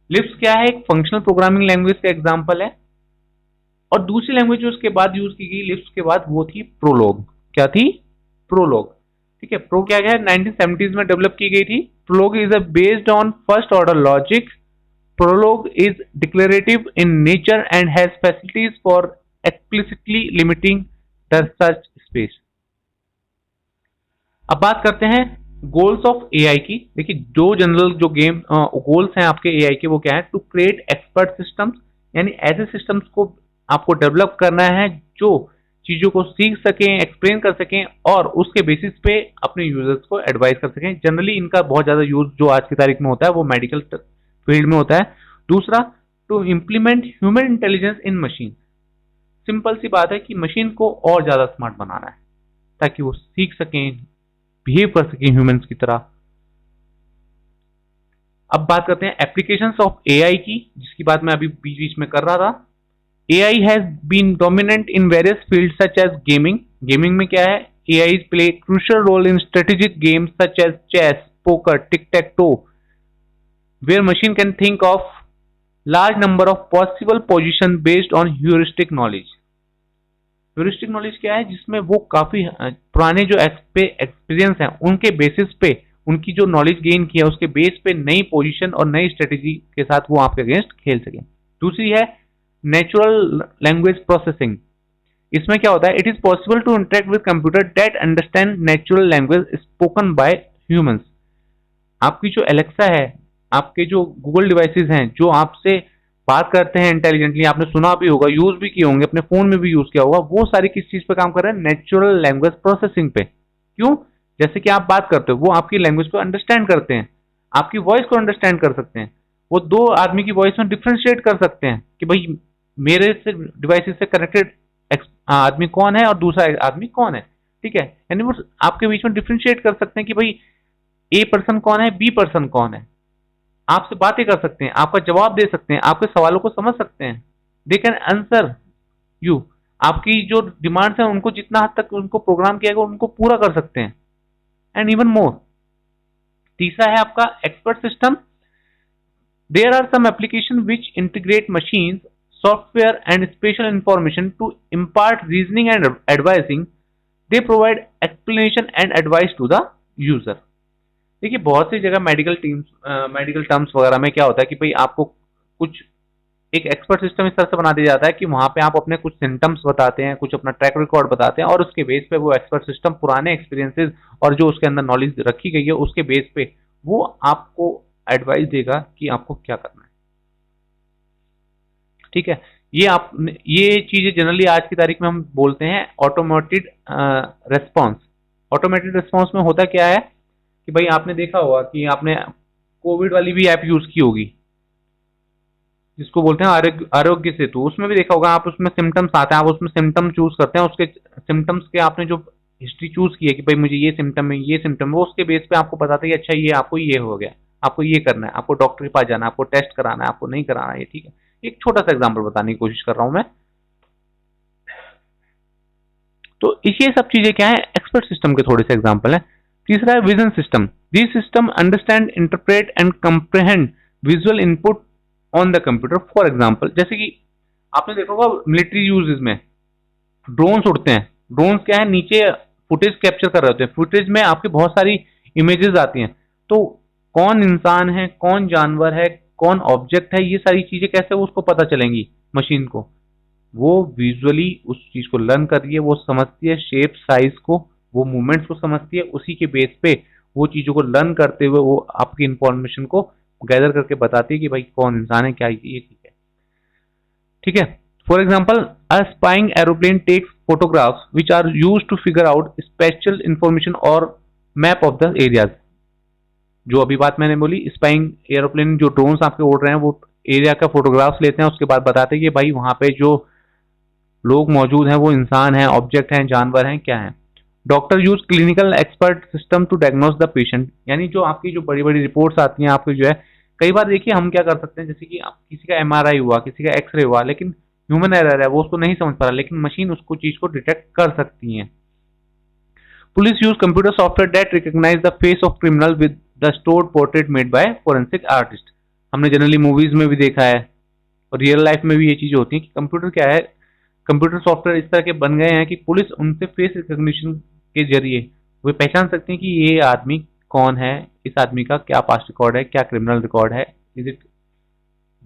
लिस्प क्या है? एक फंक्शनल प्रोग्रामिंग लैंग्वेज का एग्जांपल है। और दूसरी लैंग्वेज जो उसके बाद यूज की गई लिस्प के बाद वो थी प्रोलोग। क्या थी? प्रोलोग। ठीक है, प्रो क्या है? 1970s में डेवलप की गई थी। Prologue is based on first order logic. Prologue is declarative in nature and has facilities for explicitly limiting the search space. अब बात करते हैं गोल्स ऑफ एआई की। देखिए जो जनरल जो गेम गोल्स हैं आपके एआई के वो क्या है? टू क्रिएट एक्सपर्ट सिस्टम्स, यानी ऐसे सिस्टम्स को आपको डेवलप करना है जो चीजों को सीख सकें, एक्सप्लेन कर सकें और उसके बेसिस पे अपने यूजर्स को एडवाइस कर सकें। जनरली इनका बहुत ज्यादा यूज जो आज की तारीख में होता है वो मेडिकल फील्ड में होता है। दूसरा, to implement human intelligence in machine. Simple सी बात है कि मशीन को और ज्यादा स्मार्ट बनाना है ताकि वो सीख सकें, बिहेव कर सकें ह्यूमंस की तरह। अब बात करते हैं एप्लीकेशंस ऑफ एआई की, जिसकी बात मैं अभी बीच बीच में कर रहा था। AI has been dominant in various fields such as gaming. Gaming में क्या है? AI play crucial role in strategic games such as chess, poker, tic tac toe, where machine can think of large number of possible position based on heuristic knowledge. Heuristic knowledge क्या है? जिसमें वो काफी पुराने जो एक्सपीरियंस हैं उनके बेसिस पे, उनकी जो नॉलेज गेन किया उसके बेस पे नई पोजीशन और नई स्ट्रेटेजी के साथ वो आपके अगेंस्ट खेल सके। दूसरी है नेचुरल लैंग्वेज प्रोसेसिंग। इसमें क्या होता है? It is possible to interact with computer that understand natural language spoken by humans. आपकी जो एलेक्सा है, आपके जो गूगल डिवाइसेस हैं जो आपसे बात करते हैं इंटेलिजेंटली, आपने सुना भी होगा, यूज भी किए होंगे, अपने फोन में भी यूज किया होगा, वो सारी किस चीज पे काम कर रहे हैं? नेचुरल लैंग्वेज प्रोसेसिंग पे। क्यों? जैसे कि आप बात करते हो वो आपकी लैंग्वेज को अंडरस्टैंड करते हैं, आपकी वॉइस को अंडरस्टैंड कर सकते हैं, वो दो आदमी की वॉइस में डिफ्रेंशिएट कर सकते हैं कि भाई मेरे से डिवाइसेस से कनेक्टेड आदमी कौन है और दूसरा आदमी कौन है। ठीक है, यानी वो आपके बीच में डिफ्रेंशिएट कर सकते हैं कि भाई ए पर्सन कौन है, बी पर्सन कौन है। आपसे बातें कर सकते हैं, आपका जवाब दे सकते हैं, आपके सवालों को समझ सकते हैं। They can answer you. आपकी जो डिमांड्स हैं उनको जितना हद तक उनको प्रोग्राम किया गया उनको पूरा कर सकते हैं, एंड इवन मोर। तीसरा है आपका expert system. There are some application which integrate machines, software and special information to impart reasoning and advising. They provide explanation and advice to the user. देखिए बहुत सी जगह मेडिकल टर्म्स वगैरह में क्या होता है कि भाई आपको कुछ एक एक्सपर्ट सिस्टम इस तरह से बना दिया जाता है कि वहां पे आप अपने कुछ सिम्टम्स बताते हैं, कुछ अपना ट्रैक रिकॉर्ड बताते हैं और उसके बेस पे वो एक्सपर्ट सिस्टम पुराने एक्सपीरियंसेस और जो उसके अंदर नॉलेज रखी गई है उसके बेस पे वो आपको एडवाइस देगा कि आपको क्या करना है। ठीक है, ये चीजें जनरली आज की तारीख में हम बोलते हैं ऑटोमेटेड रेस्पॉन्स। ऑटोमेटेड रेस्पॉन्स में होता क्या है कि भाई आपने देखा होगा कि आपने कोविड वाली भी ऐप यूज की होगी जिसको बोलते हैं आरोग्य सेतु। उसमें भी देखा होगा आप, उसमें सिम्टम्स आते हैं, आप उसमें सिम्टम चूज करते हैं, उसके सिम्टम्स के आपने जो हिस्ट्री चूज की है कि भाई मुझे ये सिम्टम है, ये सिम्टम है, वो उसके बेस पे आपको बताता है कि अच्छा ये आपको ये हो गया, आपको ये करना है, आपको डॉक्टर के पास जाना है, आपको टेस्ट कराना है, आपको नहीं कराना है। ठीक है, एक छोटा सा एग्जाम्पल बताने की कोशिश कर रहा हूं मैं। तो ये सब चीजें क्या है, एक्सपर्ट सिस्टम के थोड़े से एग्जांपल हैं। तीसरा है vision system. This system understand, interpret and comprehend visual input on the computer. For example, जैसे कि आपने देखा होगा मिलिट्री यूजेस में ड्रोन्स उड़ते हैं। ड्रोन्स क्या है, नीचे फुटेज कैप्चर कर रहे होते हैं, फुटेज में आपकी बहुत सारी इमेजेस आती हैं, तो कौन इंसान है, कौन जानवर है, कौन ऑब्जेक्ट है, ये सारी चीजें कैसे उसको पता चलेंगी मशीन को, वो विजुअली उस चीज को लर्न कर रही है, वो समझती है शेप साइज को, वो मूवमेंट्स को समझती है, उसी के बेस पे वो चीजों को लर्न करते हुए वो आपकी इंफॉर्मेशन को गैदर करके बताती है कि भाई कौन इंसान है, क्या ये चीज है। ठीक है, for example a spying aeroplane takes photographs which are used to figure out special information और मैप ऑफ द एरियाज। जो अभी बात मैंने बोली, स्पाइंग एरोप्लेन जो ड्रोन्स आपके उड़ रहे हैं वो एरिया का फोटोग्राफ्स लेते हैं, उसके बाद बताते हैं कि भाई वहां पे जो लोग मौजूद हैं वो इंसान है, ऑब्जेक्ट हैं, जानवर हैं, क्या है। Doctor use clinical expert system to diagnose the patient. यानी जो आपकी जो बड़ी बड़ी रिपोर्ट्स आती हैं आपकी जो है, कई बार देखिए हम क्या कर सकते हैं, जैसे कि किसी का एमआरआई हुआ, किसी का एक्सरे हुआ, लेकिन ह्यूमन एरर है, वो उसको नहीं समझ पा रहा, लेकिन मशीन उसको चीज को डिटेक्ट कर सकती है। Police use computer software that recognise the face of criminal with the stored portrait made by forensic artist. हमने जनरली मूवीज में भी देखा है और रियल लाइफ में भी ये चीजें होती हैं कि कंप्यूटर क्या है, कंप्यूटर सॉफ्टवेयर इस तरह के बन गए हैं कि पुलिस उनसे फेस रिकॉग्निशन के जरिए वे पहचान सकते हैं कि ये आदमी कौन है, इस आदमी का क्या पास्ट रिकॉर्ड है, क्या क्रिमिनल रिकॉर्ड है, इज इट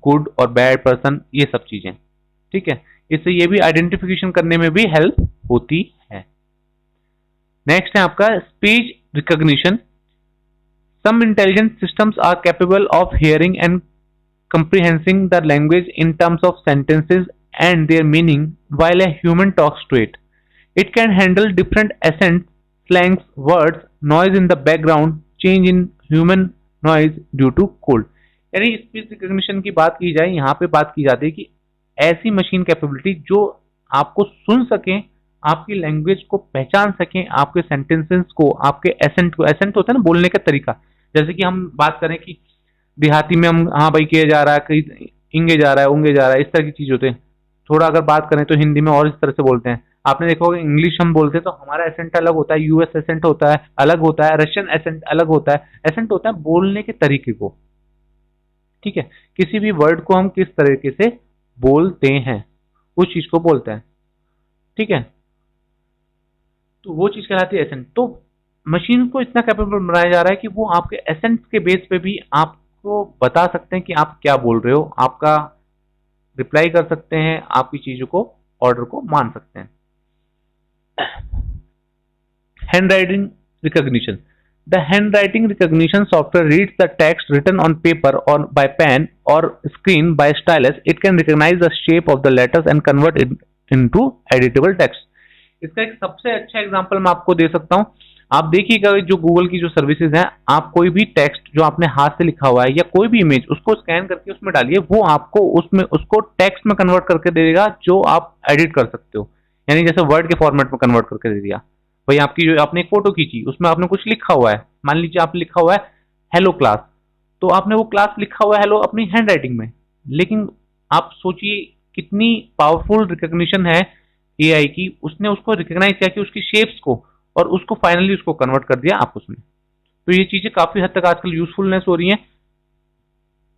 गुड और बैड पर्सन, ये सब चीजें। ठीक है, इससे ये भी आइडेंटिफिकेशन करने में भी हेल्प होती है। नेक्स्ट है आपका speech recognition. Some intelligent systems are capable of hearing and comprehending the language in terms of sentences and their meaning while a human talks to it. It can handle different accents, slangs, words, noise in the background, change in human noise due to cold. यानी स्पीच रिकॉग्निशन की बात की जाए, यहाँ पे बात की जाती है कि ऐसी मशीन कैपेबिलिटी जो आपको सुन सकें, आपकी लैंग्वेज को पहचान सकें, आपके सेंटेंसेस को, आपके एसेंट को, एसेंट होता है ना बोलने का तरीका, जैसे कि हम बात करें कि देहाती में हम हाँ भाई किया जा रहा है, कहीं इंगे जा रहा है, उंगे जा रहा है, इस तरह की चीज होते हैं। थोड़ा अगर बात करें तो हिंदी में और इस तरह से बोलते हैं। आपने देखा होगा इंग्लिश हम बोलते हैं तो हमारा एसेंट अलग होता है, यूएस एसेंट होता है अलग होता है, रशियन एसेंट अलग होता है। एसेंट होता है बोलने के तरीके को। ठीक है, किसी भी वर्ड को हम किस तरीके से बोलते हैं उस चीज को बोलते हैं। ठीक है, तो वो चीज कहलाती है एसेंट। तो मशीन को इतना कैपेबल बनाया जा रहा है कि वो आपके एसेंट के बेस पे भी आप को बता सकते हैं कि आप क्या बोल रहे हो, आपका रिप्लाई कर सकते हैं, आपकी चीजों को, ऑर्डर को मान सकते हैं। Handwriting recognition. The handwriting recognition software reads the text written on paper और बाय पेन और screen by stylus. It can recognise the shape of the letters and convert it into editable text. इसका एक सबसे अच्छा एग्जांपल मैं आपको दे सकता हूं। आप देखिएगा जो गूगल की जो सर्विसेज हैं, आप कोई भी टेक्स्ट जो आपने हाथ से लिखा हुआ है या कोई भी इमेज उसको स्कैन करके उसमें डालिए, वो आपको उसमें उसको टेक्स्ट में कन्वर्ट करके दे देगा जो आप एडिट कर सकते हो। यानी जैसे वर्ड के फॉर्मेट में कन्वर्ट करके दे दिया। भाई आपकी जो आपने एक फोटो खींची उसमें आपने कुछ लिखा हुआ है, मान लीजिए आपने लिखा हुआ है हेलो क्लास, तो आपने वो क्लास लिखा हुआ है हेलो अपनी हैंड राइटिंग में, लेकिन आप सोचिए कितनी पावरफुल रिकॉग्निशन है एआई की, उसने उसको रिकॉग्नाइज किया कि उसकी शेप्स को, और उसको फाइनली उसको कन्वर्ट कर दिया आप उसमें। तो ये चीजें काफी हद तक आजकल यूजफुलनेस हो रही है,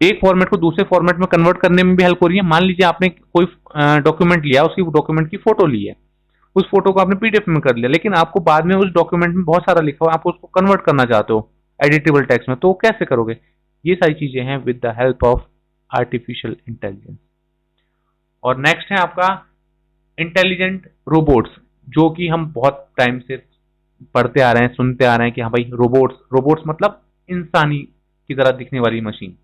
एक फॉर्मेट को दूसरे फॉर्मेट में कन्वर्ट करने में भी हेल्प हो रही है। मान लीजिए आपने कोई डॉक्यूमेंट लिया, उसकी डॉक्यूमेंट की फोटो ली है, उस फोटो को आपने पीडीएफ में कर लिया, लेकिन आपको बाद में उस डॉक्यूमेंट में बहुत सारा लिखा हुआ, आप उसको कन्वर्ट करना चाहते हो एडिटेबल टेक्स्ट में, तो कैसे करोगे? ये सारी चीजें हैं with the help of artificial intelligence. और नेक्स्ट है आपका इंटेलिजेंट रोबोट्स, जो कि हम बहुत टाइम से पढ़ते आ रहे हैं, सुनते आ रहे हैं कि हाँ भाई रोबोट्स मतलब इंसानी की तरह दिखने वाली मशीन।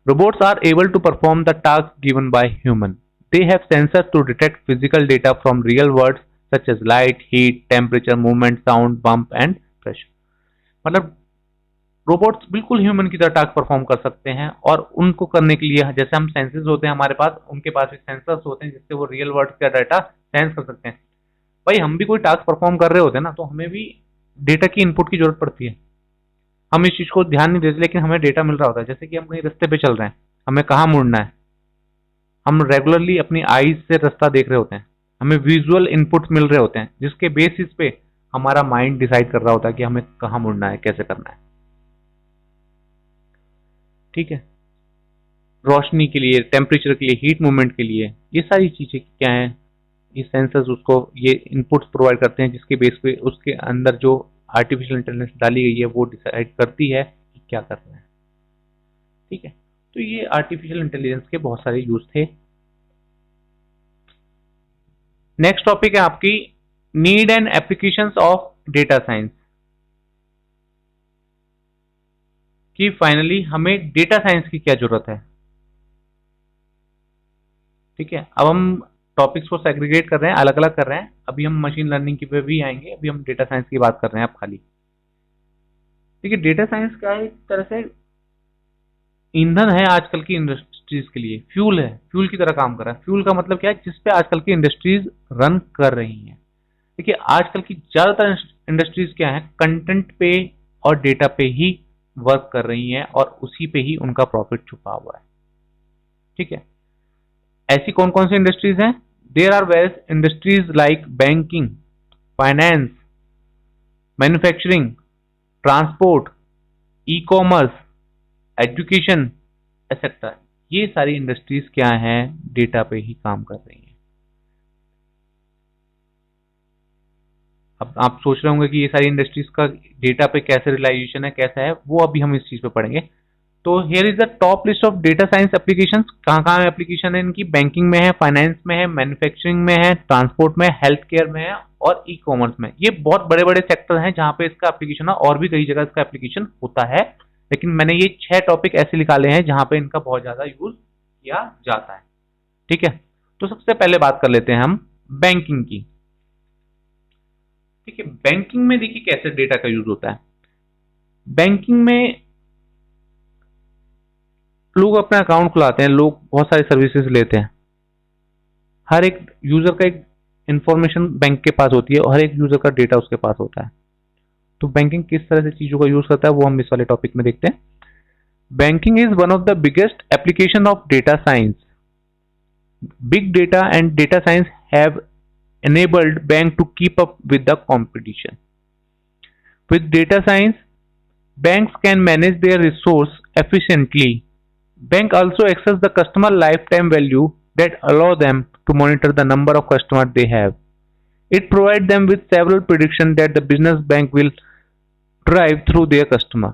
Robots are able to perform the task given by human. They have sensors to detect physical data from real world such as light, heat, temperature, movement, sound, bump and pressure. मतलब रोबोट्स बिल्कुल ह्यूमन की तरह टास्क परफॉर्म कर सकते हैं, और उनको करने के लिए जैसे हम सेंसेस होते हैं हमारे पास, उनके पास भी सेंसर्स होते हैं जिससे वो रियल वर्ल्ड का डाटा सेंस कर सकते हैं। भाई हम भी कोई टास्क परफॉर्म कर रहे होते हैं ना, तो हमें भी डेटा की इनपुट की जरूरत पड़ती है। हम इस चीज को ध्यान नहीं देते, लेकिन हमें डेटा मिल रहा होता है। जैसे कि हम कहीं रास्ते पे चल रहे हैं, हमें कहाँ मुड़ना है, हम रेगुलरली अपनी आईज से रास्ता देख रहे होते हैं, हमें विजुअल इनपुट मिल रहे होते हैं जिसके बेसिस पे हमारा माइंड डिसाइड कर रहा होता है कि हमें कहाँ मुड़ना है, कैसे करना है। ठीक है, रोशनी के लिए, टेम्परेचर के लिए, हीट मूवमेंट के लिए, ये सारी चीजें क्या है, ये सेंसर्स उसको ये इनपुट्स प्रोवाइड करते हैं जिसके बेस पे उसके अंदर जो आर्टिफिशियल इंटेलिजेंस डाली गई है वो डिसाइड करती है कि क्या करना है। ठीक है, तो ये आर्टिफिशियल इंटेलिजेंस के बहुत सारे यूज थे। नेक्स्ट टॉपिक है आपकी need and applications of data science, कि फाइनली हमें डेटा साइंस की क्या जरूरत है। ठीक है, अब हम टॉपिक्स को सेग्रीगेट कर रहे हैं, अलग अलग कर रहे हैं। अभी हम मशीन लर्निंग की पे भी आएंगे, अभी हम डेटा साइंस की बात कर रहे हैं अब खाली। ठीक है, डेटा साइंस क्या है, एक तरह से ईंधन है आजकल की इंडस्ट्रीज के लिए, फ्यूल है, फ्यूल की तरह काम कर रहा है। फ्यूल का मतलब क्या है, जिसपे आजकल की इंडस्ट्रीज रन कर रही हैं। देखिए आजकल की ज्यादातर इंडस्ट्रीज क्या है, कंटेंट पे और डेटा पे ही वर्क कर रही हैं और उसी पे ही उनका प्रॉफिट छुपा हुआ है। ठीक है, ऐसी कौन कौन सी इंडस्ट्रीज हैं? There are various industries like banking, finance, manufacturing, transport, e commerce, education etcetera. ये सारी इंडस्ट्रीज क्या हैं, डेटा पे ही काम कर रही हैं। अब आप सोच रहे होंगे कि ये सारी इंडस्ट्रीज का डेटा पे कैसे रिलाइजेशन है, कैसा है, वो अभी हम इस चीज पे पढ़ेंगे। तो here is the top list of data science applications. कहाँ कहाँ एप्लीकेशन है इनकी? बैंकिंग में है, फाइनेंस में है, मैन्युफैक्चरिंग में है, ट्रांसपोर्ट में, हेल्थ केयर में है और ई कॉमर्स में। ये बहुत बड़े बड़े सेक्टर हैं जहाँ पे इसका एप्लीकेशन है, और भी कई जगह इसका एप्लीकेशन होता है, लेकिन मैंने ये 6 टॉपिक ऐसे निकाले हैं जहाँ पे इनका बहुत ज्यादा यूज किया जाता है। ठीक है, तो सबसे पहले बात कर लेते हैं हम बैंकिंग की। ठीक है, बैंकिंग में देखिए कैसे डेटा का यूज होता है। बैंकिंग में लोग अपना अकाउंट खुलाते हैं, लोग बहुत सारी सर्विसेज लेते हैं। हर एक यूजर का एक इंफॉर्मेशन बैंक के पास होती है और हर एक यूजर का डेटा उसके पास होता है। तो बैंकिंग किस तरह से चीजों का यूज करता है वो हम इस वाले टॉपिक में देखते हैं। Banking is one of the biggest application of data science. Big data and data science have enabled bank to keep up with the competition. With data science, banks can manage their resource efficiently. Bank also access the customer lifetime value that allow them to monitor the number of customers they have. It provides them with several predictions that the business bank will drive through their customer.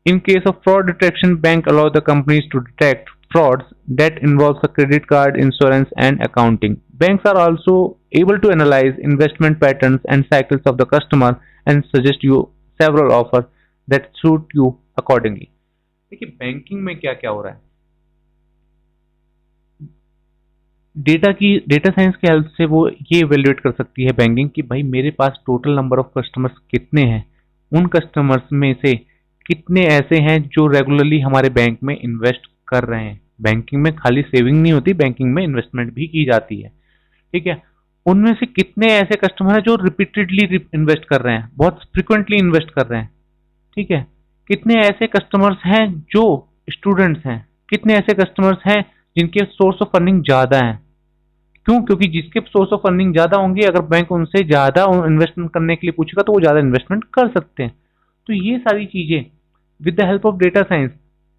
In case of fraud detection, bank allow the companies to detect frauds that involves a credit card, insurance, and accounting. Banks are also able to analyze investment patterns and cycles of the customer and suggest you several offers that suit you accordingly. देखिए बैंकिंग में क्या क्या हो रहा है, डेटा साइंस की हेल्प से वो ये इवेल्युएट कर सकती है बैंकिंग कि भाई मेरे पास टोटल नंबर ऑफ कस्टमर्स कितने हैं, उन कस्टमर्स में से कितने ऐसे हैं जो रेगुलरली हमारे बैंक में इन्वेस्ट कर रहे हैं। बैंकिंग में खाली सेविंग नहीं होती, बैंकिंग में इन्वेस्टमेंट भी की जाती है। ठीक है, उनमें से कितने ऐसे कस्टमर हैं जो रिपीटेडली इन्वेस्ट कर रहे हैं, बहुत फ्रिक्वेंटली इन्वेस्ट कर रहे हैं। ठीक है, कितने ऐसे कस्टमर्स हैं जो स्टूडेंट्स हैं, कितने ऐसे कस्टमर्स हैं जिनके सोर्स ऑफ अर्निंग ज्यादा है। क्यों? क्योंकि जिसके सोर्स ऑफ अर्निंग ज्यादा होंगे, अगर बैंक उनसे ज्यादा इन्वेस्टमेंट करने के लिए पूछेगा तो वो ज्यादा इन्वेस्टमेंट कर सकते हैं। तो ये सारी चीजें with the help of data science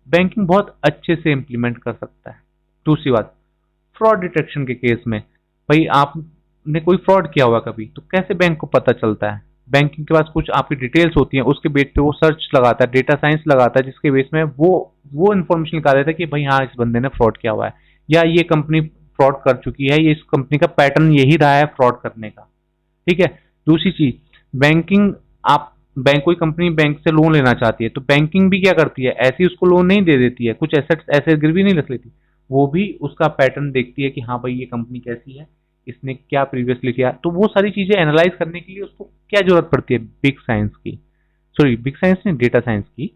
banking बहुत अच्छे से इंप्लीमेंट कर सकता है। दूसरी बात, फ्रॉड डिटेक्शन के केस में, भाई आपने कोई फ्रॉड किया हुआ कभी, तो कैसे बैंक को पता चलता है? बैंकिंग के पास कुछ आपकी डिटेल्स होती हैं, उसके बेस पे वो सर्च लगाता है, डेटा साइंस लगाता है, जिसके बेस में वो इन्फॉर्मेशन निकाल देता है कि भाई हाँ इस बंदे ने फ्रॉड किया हुआ है, या ये कंपनी फ्रॉड कर चुकी है, ये इस कंपनी का पैटर्न यही रहा है फ्रॉड करने का। ठीक है, दूसरी चीज, बैंकिंग, आप बैंक, कोई कंपनी बैंक से लोन लेना चाहती है तो बैंकिंग भी क्या करती है, ऐसे ही उसको लोन नहीं दे देती है, कुछ एसेट्स ऐसे गिरवी नहीं रख लेती, वो भी उसका पैटर्न देखती है कि हाँ भाई ये कंपनी कैसी है, इसने क्या प्रीवियसली किया। तो वो सारी चीजें एनालाइज करने के लिए उसको क्या जरूरत पड़ती है, बिग साइंस की, सॉरी बिग साइंस नहीं, डेटा साइंस की।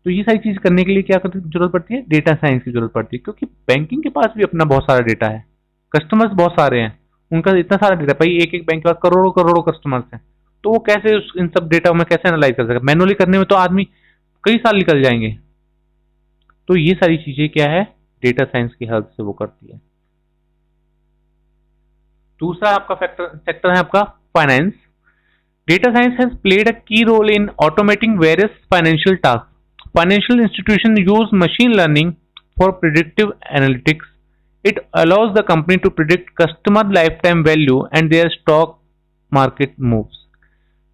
तो ये सारी चीज करने के लिए क्या जरूरत पड़ती है, डेटा साइंस की जरूरत पड़ती है, क्योंकि बैंकिंग के पास भी अपना बहुत सारा डेटा है, कस्टमर्स बहुत सारे हैं, उनका इतना सारा डेटा, भाई एक एक बैंक के पास करोड़ों करोड़ों कस्टमर्स हैं, तो वो कैसे इन सब डेटा में कैसे एनालाइज कर सकेगा? मैनुअली करने में तो आदमी कई साल निकल जाएंगे। तो ये सारी चीजें क्या है, डेटा साइंस की हेल्प से वो करती है। दूसरा आपका सेक्टर है आपका finance. Data science has played a key role in automating various financial task. Financial institution use machine learning for predictive analytics. It allows the company to predict customer lifetime value and their stock market moves.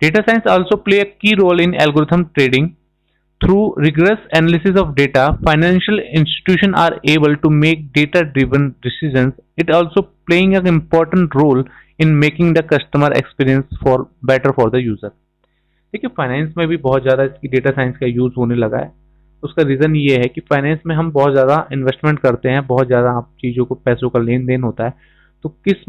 Data science also play a key role in algorithm trading. Through rigorous analysis of data, financial institutions are able to make data-driven decisions. It also playing an important role in making the customer experience for better for the user. देखिए फाइनेंस में भी बहुत ज़्यादा इसकी डेटा साइंस का यूज़ होने लगा है। उसका रीज़न ये है कि फाइनेंस में हम बहुत ज़्यादा इन्वेस्टमेंट करते हैं, बहुत ज़्यादा आप चीज़ों को पैसों का लेन देन होता है, तो किस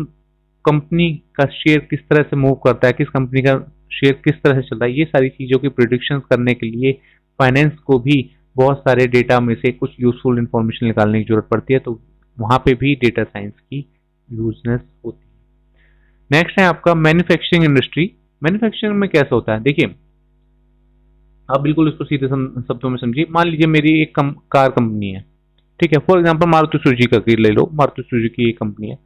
कंपनी का शेयर किस तरह से मूव करता है, किस कंपनी का शेयर किस तरह से चल रहा है, ये सारी चीज़ों की प्रिडिक्शंस करने के लिए फाइनेंस को भी बहुत सारे डेटा में से कुछ यूजफुल इंफॉर्मेशन निकालने की जरूरत पड़ती है, तो वहाँ पे भी डेटा साइंस की यूजनेस होती है। नेक्स्ट है आपका मैन्युफैक्चरिंग इंडस्ट्री। मैन्युफैक्चरिंग में कैसा होता है, देखिए आप बिल्कुल इसको सीधे शब्दों में समझिए। मान लीजिए मेरी एक कार कंपनी है, ठीक है, फॉर एग्जांपल मारुति सुजुकी का ले लो, मारुति सुजुकी एक कंपनी है,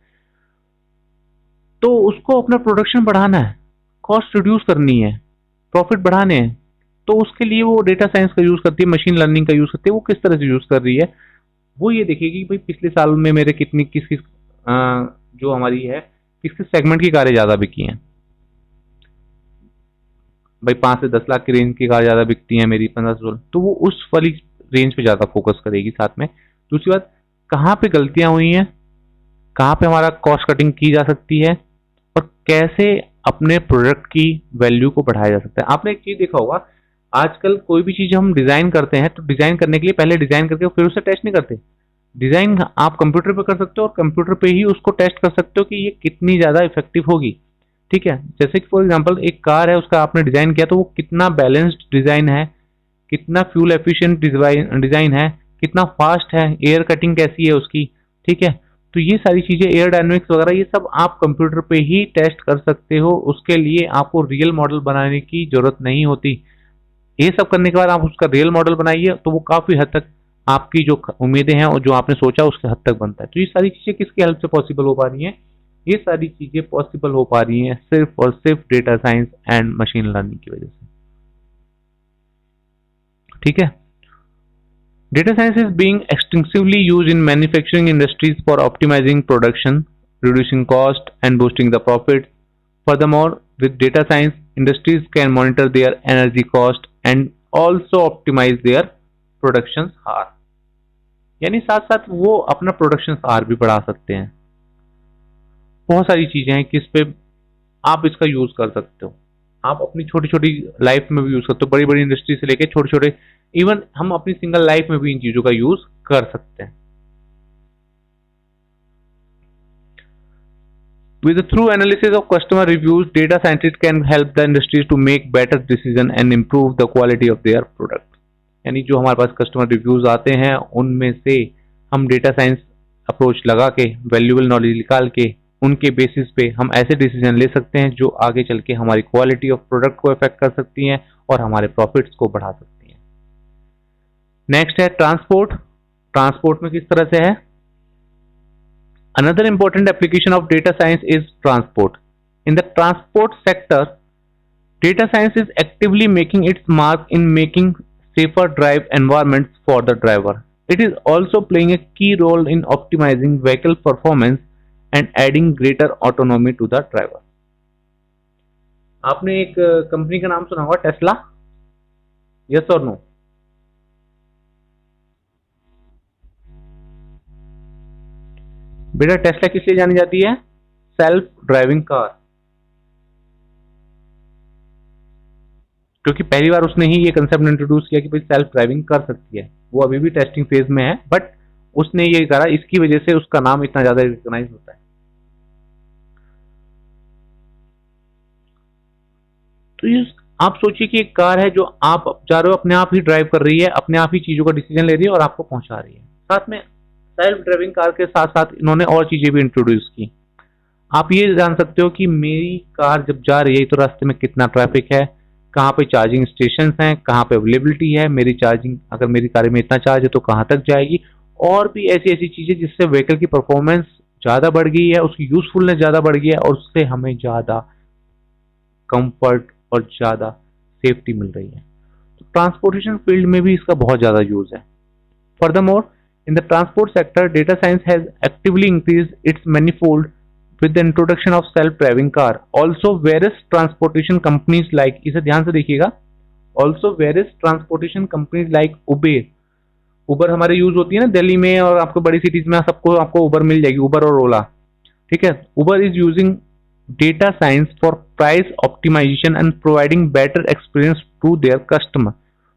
तो उसको अपना प्रोडक्शन बढ़ाना है, कॉस्ट रिड्यूस करनी है, प्रॉफिट बढ़ाने हैं, तो उसके लिए वो डेटा साइंस का यूज करती है, मशीन लर्निंग का यूज करती है। वो किस तरह से यूज कर रही है, वो ये देखेगी कि भाई पिछले साल में मेरे कितनी किस किस जो हमारी है किस किस सेगमेंट की कारें ज्यादा बिकी हैं। भाई 5 से 10 लाख की रेंज की कार ज्यादा बिकती है मेरी, 15-16, तो वो उस वाली रेंज पे ज्यादा फोकस करेगी। साथ में दूसरी बात, कहाँ पे गलतियां हुई हैं, कहाँ पे हमारा कॉस्ट कटिंग की जा सकती है और कैसे अपने प्रोडक्ट की वैल्यू को बढ़ाया जा सकता है। आपने एक चीज देखा होगा, आजकल कोई भी चीज हम डिजाइन करते हैं तो डिजाइन करने के लिए पहले डिजाइन करके फिर उसे टेस्ट नहीं करते। डिजाइन आप कंप्यूटर पे कर सकते हो और कंप्यूटर पे ही उसको टेस्ट कर सकते हो कि ये कितनी ज्यादा इफेक्टिव होगी, ठीक है। जैसे कि फॉर एग्जांपल एक कार है, उसका आपने डिजाइन किया तो वो कितना बैलेंस्ड डिजाइन है, कितना फ्यूल एफिशिएंट डिजाइन है, कितना फास्ट है, एयर कटिंग कैसी है उसकी, ठीक है। तो ये सारी चीजें एयर डायनेमिक्स वगैरह ये सब आप कंप्यूटर पे ही टेस्ट कर सकते हो। उसके लिए आपको रियल मॉडल बनाने की जरूरत नहीं होती। ये सब करने के बाद आप उसका रियल मॉडल बनाइए तो वो काफी हद तक आपकी जो उम्मीदें हैं और जो आपने सोचा उसके हद तक बनता है। तो ये सारी चीजें किसकी हेल्प से पॉसिबल हो पा रही हैं, ये सारी चीजें पॉसिबल हो पा रही हैं सिर्फ और सिर्फ data science and machine learning की वजह से, ठीक है। Data science is being extensively used in manufacturing industries for optimising production, reducing cost and boosting the profit. Furthermore, with data science industries can monitor their energy cost and also optimise their production or, यानी साथ साथ वो अपना प्रोडक्शन आर भी बढ़ा सकते हैं। बहुत सारी चीजें हैं किस पे आप इसका यूज कर सकते हो। आप अपनी छोटी छोटी लाइफ में भी यूज करते हो, बड़ी बड़ी इंडस्ट्री से लेके छोटे छोटे, इवन हम अपनी सिंगल लाइफ में भी इन चीजों का यूज कर सकते हैं। With the through analysis of customer reviews, data scientists can help the industries to make better decision and improve the quality of their product. यानी जो हमारे पास कस्टमर रिव्यूज आते हैं उनमें से हम डेटा साइंस अप्रोच लगा के वैल्यूएबल नॉलेज निकाल के उनके बेसिस पे हम ऐसे डिसीजन ले सकते हैं जो आगे चल के हमारी क्वालिटी ऑफ प्रोडक्ट को इफेक्ट कर सकती हैं और हमारे प्रॉफिट्स को बढ़ा सकती हैं। नेक्स्ट है ट्रांसपोर्ट। ट्रांसपोर्ट में किस तरह से है, another important application of data science is transport. In the transport sector, data science is actively making its mark in making safer drive environments for the driver. It is also playing a key role in optimizing vehicle performance and adding greater autonomy to the driver. आपने एक कंपनी का नाम सुना होगा, टेस्ला, यस और नो? बेटा टेस्ला किस लिए जानी जाती है, सेल्फ ड्राइविंग कार, क्योंकि पहली बार उसने ही ये कंसेप्ट इंट्रोड्यूस किया कि भाई सेल्फ ड्राइविंग कर सकती है। वो अभी भी टेस्टिंग फेज में है, बट उसने ये करा, इसकी वजह से उसका नाम इतना ज्यादा रिकॉग्नाइज होता है। तो ये आप सोचिए कि एक कार है जो आप जा रहे हो, अपने आप ही ड्राइव कर रही है, अपने आप ही चीजों का डिसीजन ले रही है और आपको पहुंचा रही है। साथ में सेल्फ ड्राइविंग कार के साथ साथ इन्होंने और चीजें भी इंट्रोड्यूस की। आप ये जान सकते हो कि मेरी कार जब जा रही है तो रास्ते में कितना ट्रैफिक है, कहाँ पे चार्जिंग स्टेशन हैं, कहाँ पे अवेलेबिलिटी है, मेरी चार्जिंग अगर मेरी कार में इतना चार्ज है तो कहाँ तक जाएगी, और भी ऐसी ऐसी चीजें जिससे व्हीकल की परफॉर्मेंस ज़्यादा बढ़ गई है, उसकी यूजफुलनेस ज़्यादा बढ़ गई है और उससे हमें ज़्यादा कंफर्ट और ज़्यादा सेफ्टी मिल रही है। तो ट्रांसपोर्टेशन फील्ड में भी इसका बहुत ज़्यादा यूज़ है। Furthermore, in the transport sector, data science has actively increased its manifold with the introduction of self-driving car. Also, various transportation companies like, इसे ध्यान से देखिएगा, also various transportation companies like उबर हमारे यूज होती है ना दिल्ली में, और आपको बड़ी सिटीज में सबको आपको उबर मिल जाएगी, उबर और ओला। ठीक है, Uber is using data science for price optimization and providing better experience to their customer.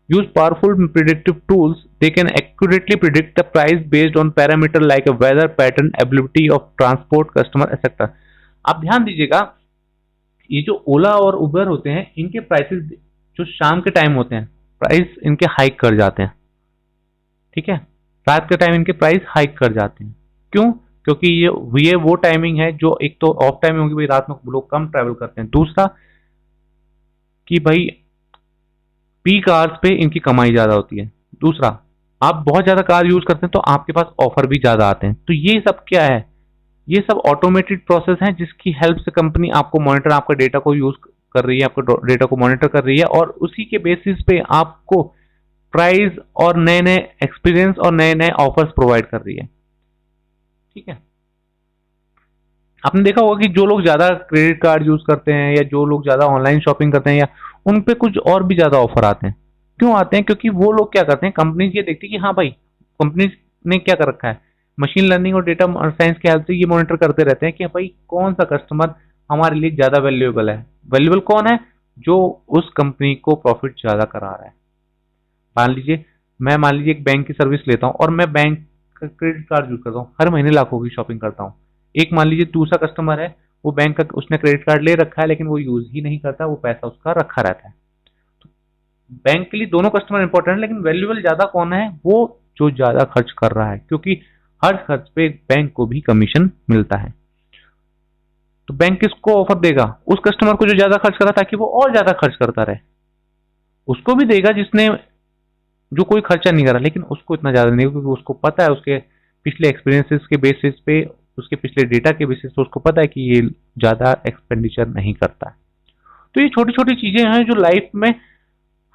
Use powerful predictive tools, they can accurately predict the price based on parameter like a weather pattern, ability of transport, customer, etc. आप ध्यान दीजिएगा, ये जो ओला और उबर होते हैं इनके प्राइसेस जो शाम के टाइम होते हैं प्राइस इनके हाइक कर जाते हैं। ठीक है, रात के टाइम इनके प्राइस हाइक कर जाते हैं। क्यों? क्योंकि ये वो टाइमिंग है जो एक तो ऑफ टाइम होगी भाई, रात में लोग कम ट्रैवल करते हैं। दूसरा कि भाई पीक आवर्स पे इनकी कमाई ज्यादा होती है। दूसरा, आप बहुत ज्यादा कार यूज करते हैं तो आपके पास ऑफर भी ज्यादा आते हैं। तो ये सब क्या है? ये सब ऑटोमेटेड प्रोसेस है जिसकी हेल्प से कंपनी आपको मॉनिटर, आपका डेटा को यूज कर रही है, आपको डेटा को मॉनिटर कर रही है और उसी के बेसिस पे आपको प्राइस और नए नए एक्सपीरियंस और नए नए ऑफर्स प्रोवाइड कर रही है। ठीक है, आपने देखा होगा कि जो लोग ज्यादा क्रेडिट कार्ड यूज करते हैं या जो लोग ज्यादा ऑनलाइन शॉपिंग करते हैं या उन पे कुछ और भी ज्यादा ऑफर आते हैं। क्यों आते हैं? क्योंकि वो लोग क्या करते हैं, कंपनीज ये देखती है कि हाँ भाई, कंपनीज ने क्या कर रखा है, मशीन लर्निंग और डेटा साइंस के हेल्प से ये मॉनिटर करते रहते हैं कि भाई कौन सा कस्टमर हमारे लिए ज्यादा वैल्यूएबल है। वैल्यूएबल कौन है? जो उस कंपनी को प्रॉफिट ज्यादा करा रहा है। मान लीजिए एक बैंक की सर्विस लेता हूँ और मैं बैंक का क्रेडिट कार्ड यूज करता हूँ, हर महीने लाखों की शॉपिंग करता हूँ। एक मान लीजिए दूसरा कस्टमर है, वो बैंक का उसने क्रेडिट कार्ड ले रखा है लेकिन वो यूज ही नहीं करता, वो पैसा उसका रखा रहता है। तो बैंक के लिए दोनों कस्टमर इंपॉर्टेंट है, लेकिन वैल्यूएबल ज्यादा कौन है? वो जो ज्यादा खर्च कर रहा है, क्योंकि हर खर्च पे बैंक को भी कमीशन मिलता है। तो बैंक किसको ऑफर देगा? उस कस्टमर को जो ज्यादा खर्च कर रहा है, ताकि वो और ज्यादा खर्च करता रहे। उसको भी देगा जिसने जो कोई खर्चा नहीं करा, लेकिन उसको इतना ज्यादा नहीं, क्योंकि उसको पता है उसके पिछले एक्सपीरियंसेस के बेसिस पे, उसके पिछले डेटा के बेसिस पे उसको पता है कि ये ज्यादा एक्सपेंडिचर नहीं करता है। तो ये छोटी छोटी चीजें हैं जो लाइफ में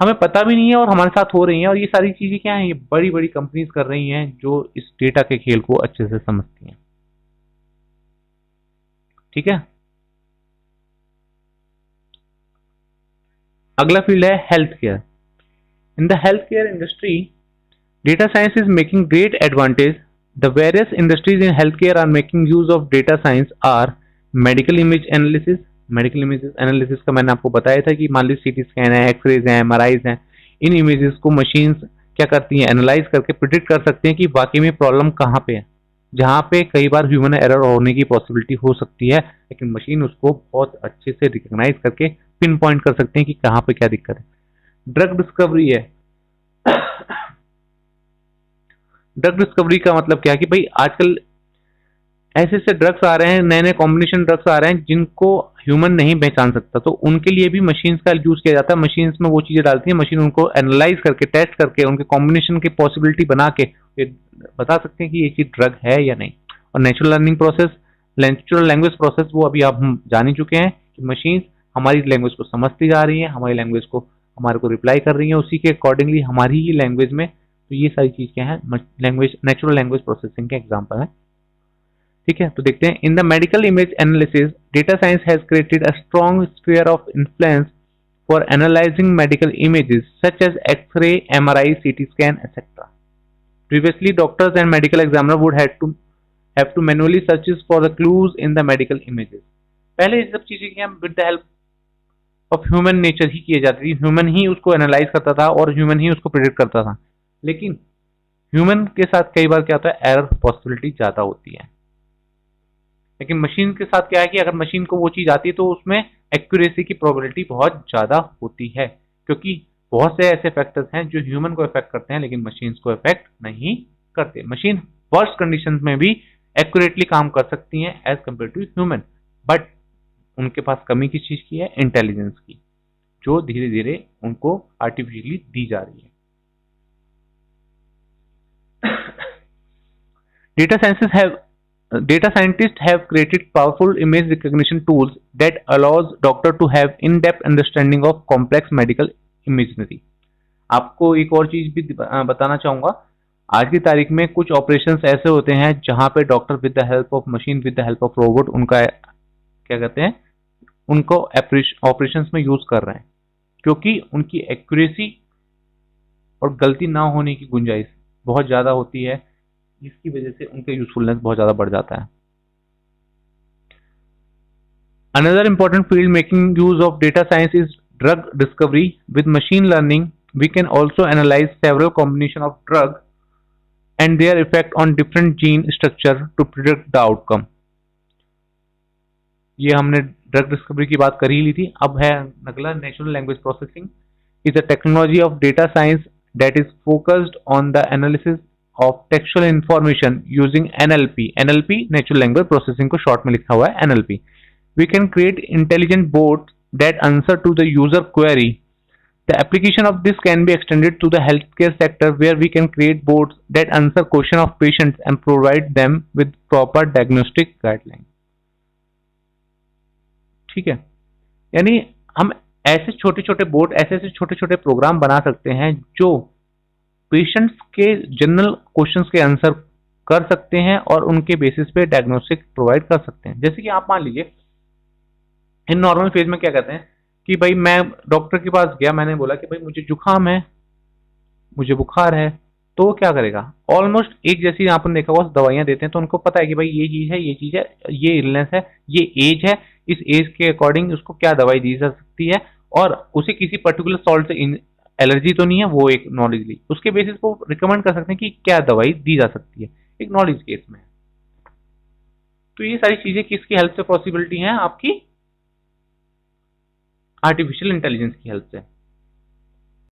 हमें पता भी नहीं है और हमारे साथ हो रही हैं, और ये सारी चीजें क्या हैं, ये बड़ी बड़ी कंपनीज कर रही हैं जो इस डेटा के खेल को अच्छे से समझती हैं। ठीक है, अगला फील्ड है health care. In the health care industry, data science is making great advantage. The various industries in healthcare are making use of data science are medical image analysis. Medical images analysis का मैंने आपको बताया था कि मान लीजिए सीटी स्कैन है, एक्सरेज हैं, एमआरआईज हैं, इन इमेजेस को मशीन्स क्या करती हैं, एनालाइज करके प्रिडिक्ट कर सकते हैं कि वाकई में प्रॉब्लम कहाँ पे है। जहाँ पे कई बार ह्यूमन एरर होने की पॉसिबिलिटी हो सकती है, लेकिन मशीन उसको बहुत अच्छे से रिकॉग्नाइज करके पिन पॉइंट कर सकते हैं कि कहाँ पे क्या दिक्कत है। ड्रग डिस्कवरी है। ड्रग डिस्कवरी का मतलब क्या है कि भाई आजकल ऐसे ऐसे ड्रग्स आ रहे हैं, नए नए कॉम्बिनेशन ड्रग्स आ रहे हैं जिनको ह्यूमन नहीं पहचान सकता, तो उनके लिए भी मशीन्स का यूज किया जाता है। मशीन्स में वो चीजें डालती है, मशीन उनको एनालाइज करके, टेस्ट करके, उनके कॉम्बिनेशन की पॉसिबिलिटी बना के बता सकते हैं कि ये चीज ड्रग है या नहीं। और natural learning process, natural language process, वो अभी आप हम जान ही चुके हैं कि मशीन हमारी लैंग्वेज को समझती जा रही है, हमारी लैंग्वेज को हमारे को रिप्लाई कर रही है, उसी के अकॉर्डिंगली हमारी ही लैंग्वेज में। तो ये सारी चीज क्या है, लैंग्वेज, नेचुरल लैंग्वेज प्रोसेसिंग के एग्जांपल है। ठीक है, तो देखते हैं। In the medical image analysis, data science has created a strong sphere of influence for analysing medical images such as X ray, MRI, CT scan, etcetera. Previously, doctors and medical examiner would have to manually searches for the clues in the medical images. पहले ये सब चीजें क्या with the help of human nature ही किए जाती थी, ह्यूमन ही उसको एनालाइज करता था और ह्यूमन ही उसको प्रिडिक्ट करता था। लेकिन ह्यूमन के साथ कई बार क्या होता है, एरर पॉसिबिलिटी ज्यादा होती है। लेकिन मशीन के साथ क्या है कि अगर मशीन को वो चीज आती है तो उसमें एक्यूरेसी की प्रोबेबिलिटी बहुत ज्यादा होती है, क्योंकि बहुत से ऐसे फैक्टर्स हैं जो ह्यूमन को इफेक्ट करते हैं लेकिन मशीन्स को इफेक्ट नहीं करते। मशीन वर्स्ट कंडीशंस में भी एक्यूरेटली काम कर सकती हैं as compare to human, but उनके पास कमी किस चीज की है, इंटेलिजेंस की, जो धीरे धीरे उनको आर्टिफिशियली दी जा रही है। Data sciences have data scientists have created powerful image recognition tools that allows doctor to have in-depth understanding of complex medical imagery. आपको एक और चीज भी बताना चाहूंगा. आज की तारीख में कुछ ऑपरेशंस ऐसे होते हैं जहां पे doctor with the help of machine, with the help of robot, उनका क्या कहते हैं, उनको ऑपरेशंस में यूज कर रहे हैं, क्योंकि उनकी एक्यूरेसी और गलती ना होने की गुंजाइश बहुत ज्यादा होती है, जिसकी वजह से उनका यूजफुलनेस बहुत ज्यादा बढ़ जाता है. Another important field making use of data science is drug discovery. With machine learning, we can also analyze several combinations of drugs and their effect on different gene structure to predict the outcome. ये हमने ड्रग डिस्कवरी की बात कर ही ली थी. अब है अगला, natural language processing is a technology of data science that is focused on the analysis of textual information using NLP. NLP natural language processing को short में लिखा हुआ है NLP. We can create intelligent bots that answer to the user query. The application of this can be extended to the healthcare sector, where we can create bots that answer questions of patients and provide them with proper diagnostic guidelines. ठीक है, यानी हम ऐसे छोटे छोटे बोर्ड, ऐसे छोटे छोटे प्रोग्राम बना सकते हैं जो पेशेंट्स के जनरल क्वेश्चंस के आंसर कर सकते हैं और उनके बेसिस पे डायग्नोस्टिक प्रोवाइड कर सकते हैं. जैसे कि आप मान लीजिए इन नॉर्मल फेज में क्या कहते हैं कि भाई मैं डॉक्टर के पास गया, मैंने बोला कि भाई मुझे जुकाम है, मुझे बुखार है, तो वो क्या करेगा, ऑलमोस्ट एक जैसी आपने देखा होगा दवाइयां देते हैं, तो उनको पता है कि भाई ये चीज है, ये चीज है, ये इलनेस है, ये एज है, इस एज के अकॉर्डिंग उसको क्या दवाई दी जा सकती है, और उसे किसी पर्टिकुलर सॉल्ट से एलर्जी तो नहीं है, वो एक नॉलेज ली, उसके बेसिस को रिकमेंड कर सकते हैं कि क्या दवाई दी जा सकती है, एक नॉलेज केस में. तो ये सारी चीजें किसकी हेल्प से पॉसिबिलिटी है, आपकी आर्टिफिशियल इंटेलिजेंस की हेल्प से.